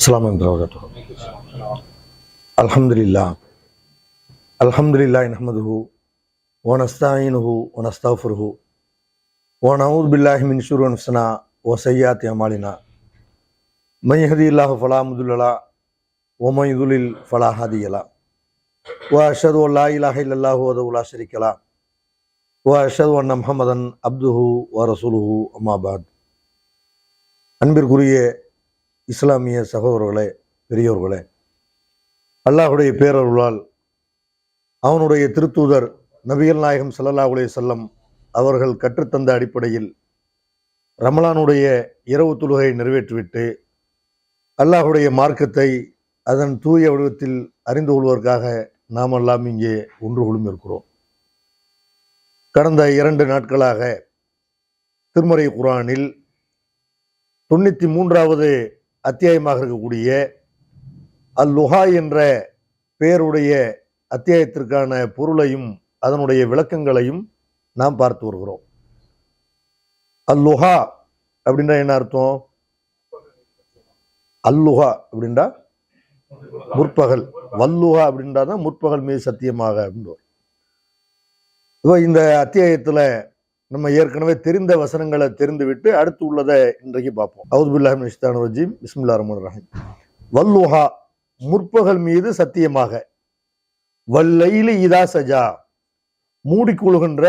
السلام عليكم ورحمة الله. الحمد لله نحمده ونستعينه ونستغفره ونعوذ بالله من شرور أنفسنا وسيئات أعمالنا من يهده الله فلا مضل له ومن يضلل فلا هادي له وأشهد أن لا إله إلا الله وحده لا شريك له وأشهد أن محمدا عبده ورسوله أما بعد. அன்பிற்குரிய இஸ்லாமிய சகோதரர்களே, பெரியோர்களே, அல்லாஹுடைய பேரருளால் அவனுடைய திருத்தூதர் நபிகள் நாயகம் ஸல்லல்லாஹு அலைஹி வஸல்லம் அவர்கள் கற்றுத்தந்த அடிப்படையில் ரமலானுடைய இரவு தொழுகை நிறைவேற்றிவிட்டு அல்லாஹுடைய மார்க்கத்தை அதன் தூய வடிவத்தில் அறிந்து கொள்வதற்காக நாம் எல்லாம் இங்கே ஒன்று குழுமி இருக்கிறோம். கடந்த 2 நாட்களாக திருமறை குர்ஆனில் 93வது அத்தியாயமாக இருக்கக்கூடிய அல்-லுஹா என்ற பெயருடைய அத்தியாயத்திற்கான பொருளையும் அதனுடைய விளக்கங்களையும் நாம் பார்த்து வருகிறோம். அல்-லுஹா அப்படின்னா என்ன அர்த்தம்? அல்லுஹா அப்படின்றா முற்பகல், வல்லுஹா அப்படின்றாதான் முற்பகல் மீது சத்தியமாக அப்படின்னு. இப்போ இந்த அத்தியாயத்தில் நம்ம ஏற்கனவே தெரிந்த வசனங்களை தெரிந்து விட்டு அடுத்து உள்ளதை இன்றைக்கு பார்ப்போம். அவுது பில்லாஹி மினஷ் ஷைத்தானிர் ரஜீம். பிஸ்மில்லாஹிர் ரஹ்மானிர் ரஹீம். வல்லுஹா முற்பகல் மீது சத்தியமாக, வல்லைலி இதா சஜா மூடிக்கொள்கின்ற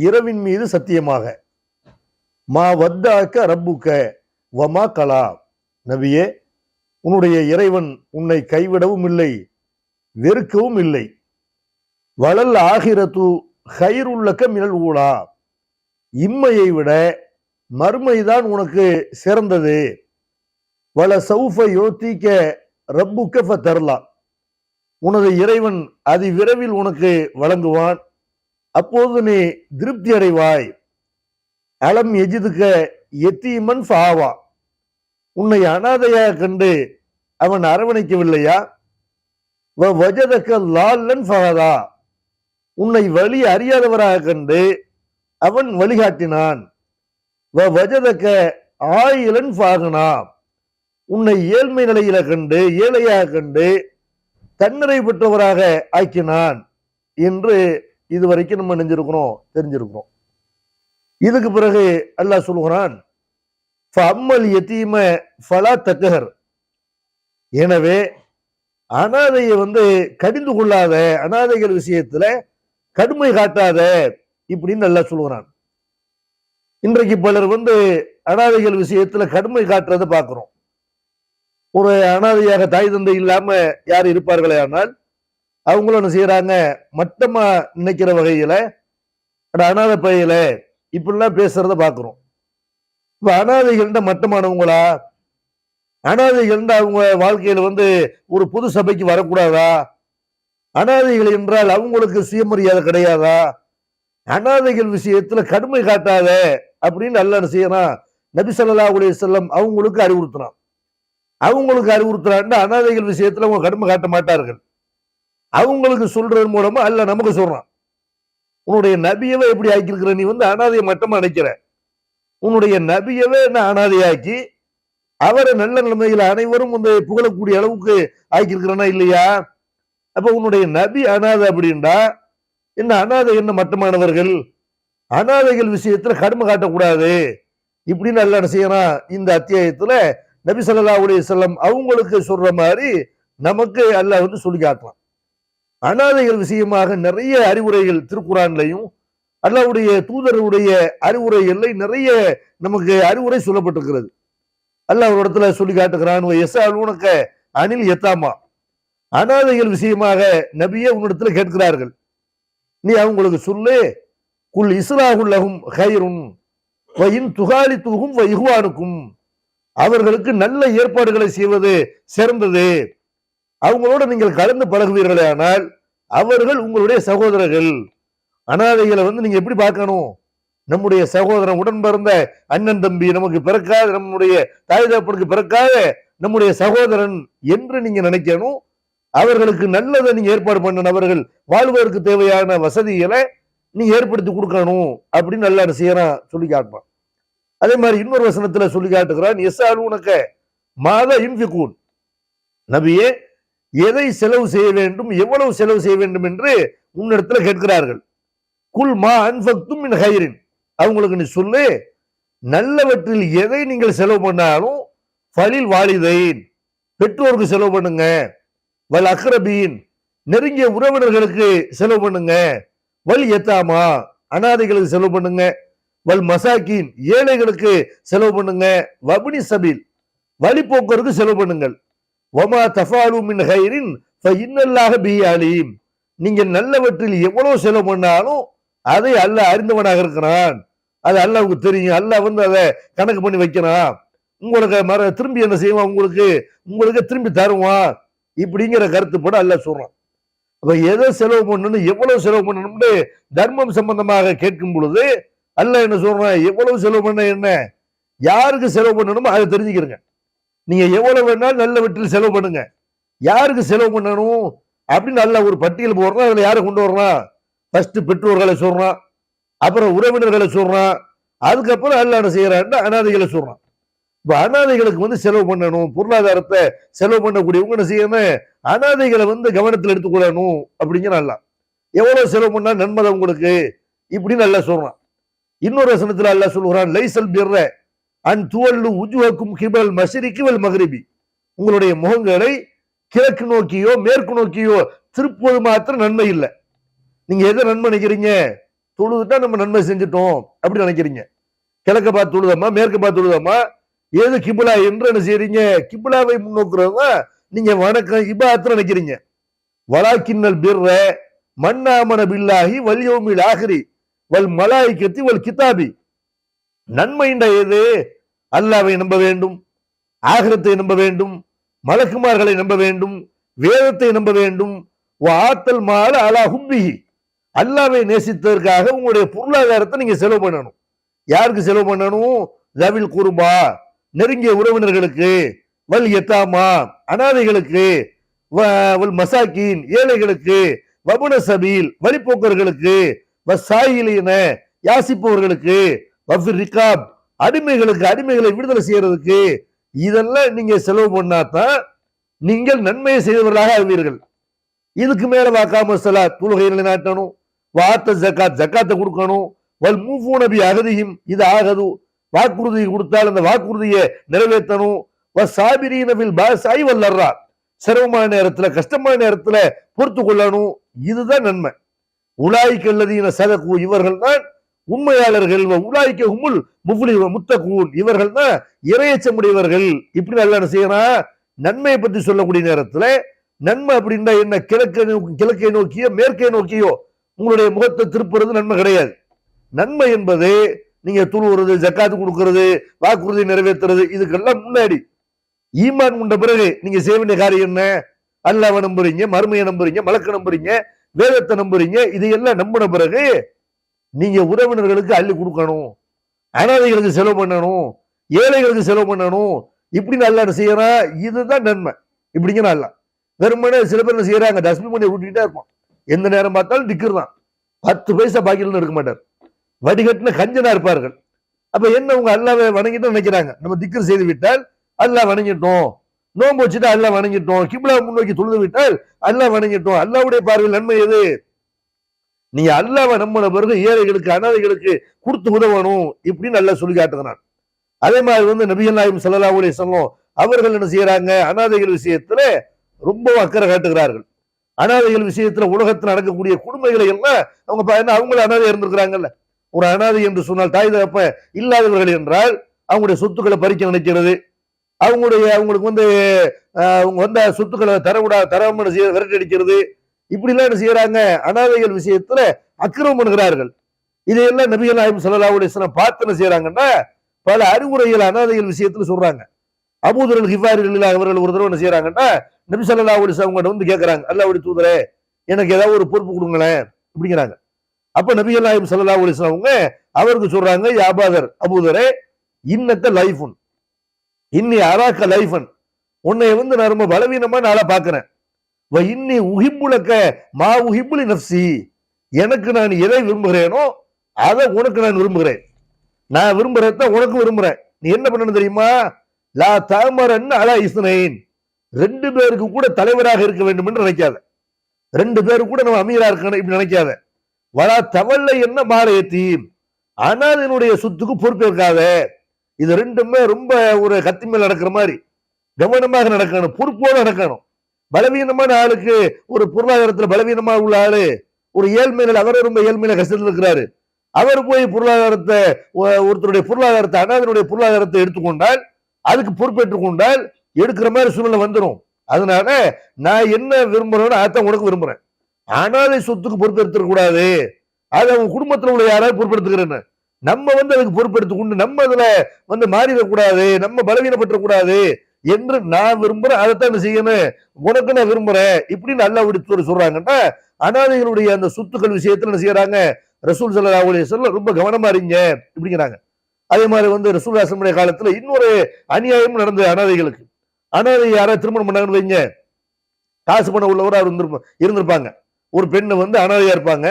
இரவின் மீது சத்தியமாக, மா வத்தாக்க ரப்புக்க வமா கலா நபியே, உன்னுடைய இறைவன் உன்னை கைவிடவும் இல்லை வெறுக்கவும் இல்லை. வலல் ஆகிரத்து ஹைருல்லக்க மினல் ஊலா, இம்மையை விட மறுமைதான் உனக்கு சிறந்தது. வல சௌஃப யோத்திக்க ரப்புக்க ஃபதர்லா, உனது இறைவன் அதி விரைவில் உனக்கு வழங்குவான், அப்போது நீ திருப்தி அடைவாய். அலம் எஜிதுக்க எத்தீமன் ஃபாவா, உன்னை அனாதையாக கண்டு அவன் அரவணைக்கவில்லையா? வஜதக்க லால்லன் ஃபஹதா, உன்னை வழி அறியாதவராக கண்டு அவன் வழிகாட்டினான். வஜதக்க ஆயிலன் ஃபாகனா, உன்னை ஏழ்மை நிலையில கண்டு ஏழையாக கண்டு தன்னிறை பெற்றவராக ஆக்கினான் என்று இதுவரைக்கும் நம்ம நினைஞ்சிருக்கிறோம், தெரிஞ்சிருக்கிறோம். இதுக்கு பிறகு அல்லாஹ் சொல்கிறான், ஃபஅம்மல் யதீம ஃபலா தக்ஹர், எனவே அனாதையை கடிந்து கொள்ளாத, அனாதைகள் விஷயத்துல கடுமை காட்டாத இப்படின்னு நல்லா சொல்லுகிறான். இன்றைக்கு பலர் அனாதைகள் விஷயத்துல கடுமை காட்டுறதை பார்க்கிறோம். ஒரு அனாதையாக தாய் தந்தை இல்லாம யார் இருப்பார்களே, ஆனால் அவங்களும் என்ன செய்யறாங்க, மட்டமா நினைக்கிற வகையில அனாதை பையில இப்படிலாம் பேசுறத பார்க்கிறோம். இப்ப அனாதைகள் மட்டமானவங்களா? அனாதைகள் அவங்க வாழ்க்கையில ஒரு பொது சபைக்கு வரக்கூடாதா? அனாதைகள் என்றால் அவங்களுக்கு சுயமரியாதை கிடையாதா? அனாதைகள் விஷயத்துல கடுமை காட்டாத அப்படின்னு அல்லாஹ் செய்யறான். நபி ஸல்லல்லாஹு அலைஹி வஸல்லம் அவங்களுக்கு அறிவுறுத்தினான். அவங்களுக்கு அறிவுறுத்துறான், அனாதைகள் விஷயத்துல அவங்க கடுமை காட்ட மாட்டார்கள். அவங்களுக்கு சொல்றது மூலமா அல்லாஹ் நமக்கு சொல்றான், உன்னுடைய நபியவே எப்படி ஆக்கியிருக்கிற, நீ அனாதையை மட்டமா நினைக்கிற, உன்னுடைய நபியவே என்ன அனாதையாக்கி அவரை நல்ல நிலைமையில அனைவரும் புகழக்கூடிய அளவுக்கு ஆக்கியிருக்கிறனா இல்லையா? அப்ப உன்னுடைய நபி அனாதை அப்படின்றா என்ன, அனாதை என்ன மட்டமானவர்கள்? அனாதைகள் விஷயத்துல கடுமை காட்டக்கூடாது இப்படின்னு அல்லாஹ் செய்யறான். இந்த அத்தியாயத்துல நபி ஸல்லல்லாஹு அலைஹி வஸல்லம் அவங்களுக்கு சொல்ற மாதிரி நமக்கு அல்லாஹ் சொல்லி காட்டலாம். அனாதைகள் விஷயமாக நிறைய அறிவுரைகள் திருக்குர்ஆன்லையும் அல்லாஹ்வுடைய தூதருடைய அறிவுரைகள்ல நிறைய நமக்கு அறிவுரை சொல்லப்பட்டிருக்கிறது. அல்லாஹ் ஒரு இடத்துல சொல்லி காட்டுகிறான், யஸ்அலூனக அனில் யதாமா, அனாதைகள் விஷயமாக நபியே உன்னிடத்துல கேட்கிறார்கள், நீ அவங்களுக்கு சொல்லு, குல் இஸ்லாஹு லஹும் கைருன் வ இன் துகாலிதுஹும் வ இஹ்வானுக்கும், அவர்களுக்கு நல்ல ஏற்பாடுகளை செய்வது சிறந்தது. அவங்களோட நீங்கள் கலந்து பழகுவீர்களே ஆனால் அவர்கள் உங்களுடைய சகோதரர்கள். அனாதைகளை நீங்க எப்படி பார்க்கணும்? நம்முடைய சகோதரன், உடன் பிறந்த அண்ணன் தம்பி, நமக்கு பிறக்காத, நம்முடைய தாய் தகப்பனுக்கு பிறக்காத நம்முடைய சகோதரன் என்று நீங்க நினைக்கணும். அவர்களுக்கு நல்லதை நீங்க ஏற்பாடு பண்ணணும், அவர்கள் வாழ்வதற்கு தேவையான வசதிகளை நீங்க ஏற்படுத்தி கொடுக்கணும் அப்படின்னு நல்லா செய்யறான், சொல்லி காட்டுறான். அதே மாதிரி இன்னொரு வசனத்துல சொல்லி காட்டுகிறான், யஸ்அலூனக மாதா யுன்ஃபிகூன், நபியே, எதை செலவு செய்ய வேண்டும், எவ்வளவு செலவு செய்ய வேண்டும் என்று உன்னிடத்துல கேட்கிறார்கள். குல் மா அன்ஃபக்தும் மின் ஹைரின், அவங்களுக்கு நீ சொல்லு, நல்லவற்றில் எதை நீங்கள் செலவு பண்ணாலும் ஃபலில் வாலிதைன், பெற்றோருக்கு செலவு பண்ணுங்க, வல் அக்ரபீன், நெருங்கிய உறவினர்களுக்கு செலவு பண்ணுங்க, வல் யதாமா, அனாதைகளுக்கு செலவு பண்ணுங்க, வல் மசாக்கீன், ஏழைகளுக்கு செலவு பண்ணுங்க, வப்னி சபீல், வழிபோக்கருக்கு செலவு பண்ணுங்கள், வமா தஃபாலு மின் ஹைரின் ஃபஇன்னல்லாஹ பிஹி அலீம், நீங்க நல்லவற்றில் எவ்வளவு செலவு பண்ணாலும் அதை அல்லாஹ் அறிந்தவனாக இருக்கிறான், அது அல்லாஹ்வுக்கு தெரியும், அல்லாஹ் அதை கணக்கு பண்ணி வைக்கிறான், உங்களுக்கு திரும்பி என்ன செய்வான், உங்களுக்கு திரும்பி தருவான், இப்படிங்கிற கருத்துப்பட அல்லாஹ் சொல்றான். அப்ப எதை செலவு பண்ணணும், எவ்வளவு செலவு பண்ணணும்னு தர்மம் சம்பந்தமாக கேட்கும் பொழுது அல்லாஹ் என்ன சொல்றான், எவ்வளவு செலவு பண்ண என்ன, யாருக்கு செலவு பண்ணணுமோ அதை தெரிஞ்சுக்கிறங்க. நீங்க எவ்வளவு வேணாலும் நல்ல வீட்டில் செலவு பண்ணுங்க, யாருக்கு செலவு பண்ணணும் அப்படின்னு நல்ல ஒரு பட்டியல் போடுறான். அதுல யாரை கொண்டு வர்றான், ஃபர்ஸ்ட் பெற்றோர்களை சொல்றான், அப்புறம் உறவினர்களை சொல்றான், அதுக்கப்புறம் அல்ல என்ன செய்யறான், அனாதைகளை சொல்றான். இப்ப அனாதைகளுக்கு செலவு பண்ணணும், பொருளாதாரத்தை செலவு பண்ணக்கூடியவங்க என்ன செய்யணும், அனாதைகளை கவனத்தில் எடுத்துக்கொள்ளணும் அப்படிங்கிற அல்ல. எவ்வளவு செலவு பண்ணா நன்மை உங்களுக்கு இப்படின்னு அல்ல சொல்றான். இன்னொரு வசனத்துல அல்ல சொல்கிறான், லைசல் பிர்ர அன் துவல்லு உஜுஹக்கும் கிபல் மஷ்ரிகி வல் மக்ரிபி, உங்களுடைய முகங்களை கிழக்கு நோக்கியோ மேற்கு நோக்கியோ திருப்புவது மாத்திரம் நன்மை இல்லை. நீங்க எதை நன்மை நினைக்கிறீங்க, தொழுதுட்டா நம்ம நன்மை செஞ்சுட்டோம் அப்படி நினைக்கிறீங்க. கிழக்க பார்த்து தொழுதமா மேற்கு பார்த்து தொழுதமா, ஏது கிபிலா என்று என்ன செய்யறீங்க, கிபிலாவை முன்னோக்குறதா நீங்க வணக்கம் இபாதத்துல நினைக்கிறீங்க. வலாக்கின்னல் பிர்ர மன்னாமன பில்லாஹி வல் யௌமில் ஆகிரி வல் மலாயிகத்தி வல் கிதாபி, நன்மைண்ட எது, அல்லாஹ்வை நம்ப வேண்டும், ஆகிரத்தை நம்ப வேண்டும், மலக்குமார்களை நம்ப வேண்டும், வேதத்தை நம்ப வேண்டும், ஆத்தல் மால அலா ஹுப்பிஹி, அல்லாஹ்வை நேசித்ததற்காக உங்களுடைய பொருளாதாரத்தை நீங்க செலவு பண்ணணும். யாருக்கு செலவு பண்ணணும், ஜவில் குர்பா, நெருங்கிய உறவினர்களுக்கு, வல் யதாமா, அனாதைகளுக்கு, வல் மசாக்கீன், ஏழைகளுக்கு, வபுன சபீல், வழிபோக்கர்களுக்கு, வசாயிலின, யாசிப்பவர்களுக்கு, வஃபிர் ரிகாப், அடிமைகளுக்கு, அடிமைகளை விடுதலை செய்யறதுக்கு, இதெல்லாம் நீங்க செலவு பண்ணாதான் நீங்கள் நன்மையை செய்தவர்களாக ஆவீர்கள். இதுக்கு மேல வாக்காம சலாத், தொழுகை நிலைநாட்டணும், வாத்த ஜக்காத், ஜக்காத்தை கொடுக்கணும், வல் மூஃபூன பி அகதிஹிம், இது ஆகது, வாக்குறுதி கொடுத்தால் அந்த வாக்குறுதியை நிறைவேற்றணும், வசாபிரீன பில் பாஸாய் வல் லர்ரா, சிரமமான நேரத்துல கஷ்டமான நேரத்துல பொறுத்து கொள்ளணும், இதுதான் நன்மை. உலாய்க்கு அல்லதீன சதகு, இவர்கள் தான் உண்மையாளர்கள், உலாய்க்க உமுல் முஃப்லி முத்தகூன், இவர்கள் தான் இறையச்சமுடையவர்கள். இப்படி நல்லா என்ன செய்யணும், நன்மையை பற்றி சொல்லக்கூடிய நேரத்துல நன்மை அப்படின்னா என்ன, கிழக்கை நோக்கியோ மேற்கை நோக்கியோ உங்களுடைய முகத்தை திருப்புறது நன்மை கிடையாது. நன்மை என்பது நீங்க தொழுகிறது, ஜக்காத்து கொடுக்கிறது, வாக்குறுதி நிறைவேற்றுறது, இதுக்கெல்லாம் முன்னாடி ஈமான் கொண்ட பிறகு நீங்க செய்ய வேண்டிய காரியம் என்ன, அல்லாஹ்வை நம்புறீங்க, மறுமையை நம்புறீங்க, மலக்க நம்புறீங்க, வேதத்தை நம்புறீங்க, இதையெல்லாம் நம்பின பிறகு நீங்க உறவினர்களுக்கு அள்ளி கொடுக்கணும், அனாதைகளுக்கு செலவு பண்ணணும், ஏழைகளுக்கு செலவு பண்ணணும், இப்படி நல்லா செய்யறா, இதுதான் நன்மை. இப்படிங்க நல்லா வெறுமனே சில பேர் என்ன செய்யறாங்க, டஸ்ட்பின் பண்ணி விட்டுக்கிட்டே இருப்பான், எந்த நேரம் பார்த்தாலும் திக்ர் தான், 10 பைசா பாக்கியில் இருக்க மாட்டார், வடிகட்டின கஞ்சனா இருப்பார்கள். அப்ப என்ன, உங்க அல்லாஹ்வை வணங்கிட்டு நினைக்கிறாங்க, நம்ம திக்ர் செய்து விட்டால் அல்லாஹ் வணங்கிட்டோம், நோன்பு வச்சுட்டா அல்லாஹ் வணங்கிட்டோம், கிப்லா முன்னோக்கி தொழுது விட்டால் அல்லாஹ் வணங்கிட்டோம். அல்லாஹ்வுடைய பார்வையில் நன்மை எது, நீங்க அல்லாஹ்வை நம்பின பிறகு ஏழைகளுக்கு அனாதைகளுக்கு கொடுத்து உதவணும், இப்படின்னு அல்லாஹ் சொல்லி காட்டுகிறான். அதே மாதிரி நபிகள் நாயகம் ஸல்லல்லாஹு அலைஹி வஸல்லம் அவர்கள் என்ன செய்யறாங்க, அனாதைகள் விஷயத்துல ரொம்ப அக்கறை காட்டுகிறார்கள். அனாதைகள் விஷயத்துல உலகத்தில் நடக்கக்கூடிய கொடுமைகளை எல்லாம் அவங்களும் அனாதை இருந்திருக்கிறாங்கல்ல. ஒரு அனாதை என்று சொன்னால் தாய் தகப்ப இல்லாதவர்கள் என்றால் அவங்களுடைய சொத்துக்களை பறிக்க நினைக்கிறது, அவங்களுக்கு அவங்க வந்த சொத்துக்களை தரவுட விரட்டடிக்கிறது, இப்படி எல்லாம் என்ன செய்யறாங்க, அனாதைகள் விஷயத்துல அக்கிரமம் பண்ணுகிறார்கள். இதையெல்லாம் நபிகள் நாயகம் ஸல்லல்லாஹு அலைஹி வஸல்லம் பார்த்து என்ன செய்யறாங்கன்னா, பல அறிவுரைகள் அனாதைகள் விஷயத்துல சொல்றாங்க. அபூதர் அல்-கிஃபாரி அவர்கள் ஒரு தடவை என்ன செய்யறாங்கன்னா, நபி ஸல்லல்லாஹு அலைஹி வஸல்லம் அவங்கள்ட்ட கேட்கறாங்க, அல்லாஹ்வுடைய தூதரே எனக்கு ஏதாவது ஒரு பொறுப்பு கொடுங்களேன் அப்படிங்கிறாங்க. அப்ப நபிகள் நாயகம் ஸல்லல்லாஹு அலைஹி வஸல்லம் அவங்க அவருக்கு சொல்றாங்க, யா அபூதரே இன்னக்க லைஃபுன் இன்னி அராக்க லைஃபன், உன்னை நான் ரொம்ப பலவீனமா நாளா பாக்குறேன், இன்னி உஹிப்புலக்க மா உஹிப்புலி நஃப்சி, எனக்கு நான் எதை விரும்புகிறேனோ அதை உனக்கு நான் விரும்புகிறேன், நான் விரும்புறத உனக்கு விரும்புறேன். நீ என்ன பண்ணணும் தெரியுமா, லா தமரன் அலா இஸ்னைன், 2 பேருக்கு கூட தலைவராக இருக்க வேண்டும் என்று நினைக்காத, 2 பேருக்கு கூட நம்ம அமீரா இருக்கணும் இப்படி நினைக்காத. வலா தவல்ல என்ன மாலையத்தீம், அனாதையினுடைய சொத்துக்கு பொறுப்பேற்காத. இது ரெண்டுமே ரொம்ப ஒரு கத்தி மேல் நடக்கிற மாதிரி கவனமாக நடக்கணும், பொறுப்போடு நடக்கணும். பலவீனமான ஆளுக்கு, ஒரு பொருளாதாரத்துல பலவீனமா உள்ள ஆளு, ஒரு ஏழ்மையில, அவரே ரொம்ப ஏழ்மையில கஷ்டத்தில் இருக்கிறாரு, அவர் போய் பொருளாதாரத்தை, ஒருத்தருடைய பொருளாதாரத்தை, அனாதையினுடைய பொருளாதாரத்தை எடுத்துக்கொண்டால், அதுக்கு பொறுப்பேற்றுக் கொண்டால் எடுக்கிற மாதிரி சூழ்நிலை வந்துடும். அதனால நான் என்ன விரும்புறேன்னு அதான் உனக்கு விரும்புறேன். அனாதை சொத்துக்கு பொறுப்பெடுத்துக்க கூடாது, அது அவங்க குடும்பத்தில் உள்ள யாராவது பொறுப்பெடுத்துக்கிறேன்னு நம்ம அதுக்கு பொறுப்பெடுத்து கொண்டு நம்ம அதுல மாறிடக்கூடாது, நம்ம பலவீனப்பற்றக்கூடாது என்று நான் விரும்புறேன். அதைத்தான் என்ன செய்யணும், உனக்கு நான் விரும்புறேன் இப்படின்னு அல்லாஹ் விடுத்து சொல்றாங்கன்னா, அனாதைகளுடைய அந்த சொத்துக்கள் விஷயத்துல என்ன செய்யறாங்க, ரசூல் ஸல்லல்லாஹு அலைஹி வஸல்லம் ரொம்ப கவனமா இருங்க இப்படிங்கிறாங்க. அதே மாதிரி ரசூல் ஸல்லல்லாஹு காலத்துல இன்னொரு அநியாயம் நடந்தது அனாதைகளுக்கு. அனாதை யாராவது திருமணம் பண்ணாங்கன்னு வைங்க, காசு பணம் உள்ளவராக இருந்திருப்பாங்க. ஒரு பெண்ணை அனாதையா இருப்பாங்க,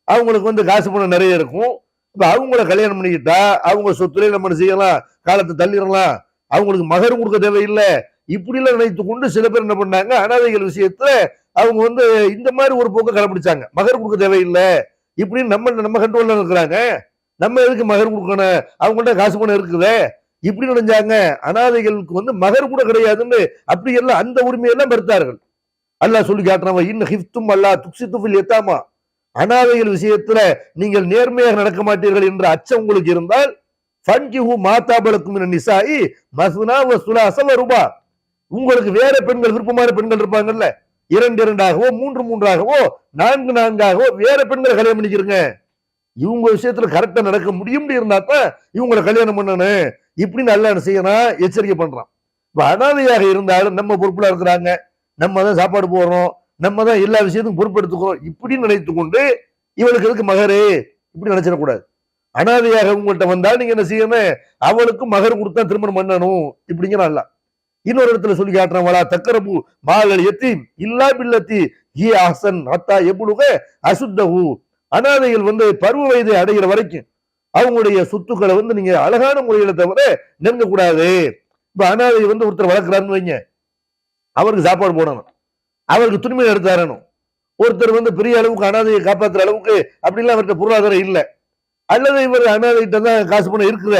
அவங்களுக்கு காசு பணம் நிறைய இருக்கும். இப்ப அவங்கள கல்யாணம் பண்ணிக்கிட்டா அவங்க சொத்துல நம்ம செய்யலாம், காலத்தை தள்ளிடலாம், அவங்களுக்கு மகர் கொடுக்க தேவையில்லை இப்படி எல்லாம் நினைத்து கொண்டு சில பேர் என்ன பண்ணாங்க, அனாதைகள் விஷயத்துல அவங்க இந்த மாதிரி ஒரு போக்க கடைபிடிச்சாங்க. மகர் கொடுக்க தேவையில்லை இப்படின்னு நம்ம கண்ட்ரோல்ல இருக்கிறாங்க, நம்ம எதுக்கு மகர் கொடுக்கணும், அவங்கள்ட்ட காசு பணம் இருக்குதே இப்படி நினைஞ்சாங்க. அனாதைகளுக்கு மகர் கூட கிடையாதுன்னு அப்படி எல்லாம் அந்த உரிமையெல்லாம் மறுத்தார்கள். அல்லாஹ் சொல்லி காட்டுறவன், இன்ன ஹிஃப்தும் அல்லாஹ் துக்ஸிது ஃபில் யதாமா, அனாதைகள் விஷயத்துல நீங்கள் நேர்மையாக நடக்க மாட்டீர்கள் என்ற அச்சம் உங்களுக்கு இருந்தால், ஃபன்கிஹு மாதாபலக்கும் மினன் நிசாஇ மஸ்னா வ சுலாஸ வ ருபா, உங்களுக்கு வேற பெண்கள், விருப்பமான பெண்கள் இருப்பாங்கல்ல, 2 3 4 4 வேற பெண்களை கல்யாணம் பண்ணிக்கிறங்க. இவங்க விஷயத்துல கரெக்டா நடக்க முடியும் இருந்தா தான் இவங்களை கல்யாணம் பண்ணணும் இப்படின்னு நல்லா என்ன செய்யணும், எச்சரிக்கை பண்றான். இப்ப அனாதையாக இருந்தாலும் நம்ம பொறுப்புல இருக்கிறாங்க, நம்ம தான் சாப்பாடு போடுறோம், நம்ம தான் எல்லா விஷயத்துக்கும் பொறுப்பெடுத்துக்கிறோம் இப்படின்னு நினைத்து கொண்டு இவளுக்கு எதுக்கு மகரு இப்படி நினைச்சிடக்கூடாது. அனாதையாக உங்கள்கிட்ட வந்தா நீங்க என்ன செய்யணும், அவளுக்கு மகர் கொடுத்தா திருமணம் பண்ணணும் இப்படிங்கிறான்ல. இன்னொரு இடத்துல சொல்லி காட்டுறான், வலா தக்கரபு மால் யத்தீம் இல்லா பில்லத்தி ஹி அஹ்சன் ஹத்தா யப்லுக அசுத்தஹு, அனாதைகள் பருவ வயதை அடைகிற வரைக்கும் அவங்களுடைய சொத்துக்களை நீங்க அழகான முறையில தவிர நெருங்க கூடாது. இப்ப அனாதை ஒருத்தர் வளர்க்கிறாருன்னு வைங்க, அவருக்கு சாப்பாடு போடணும், அவருக்கு துணிமணி எடுத்து தரணும். ஒருத்தர் பெரிய அளவுக்கு அனாதையை காப்பாற்றுற அளவுக்கு அப்படிலாம் அவர்கிட்ட பொருளாதாரம் இல்லை, அல்லது இவர் அனாதைகிட்ட தான் காசு பணம் இருக்குத,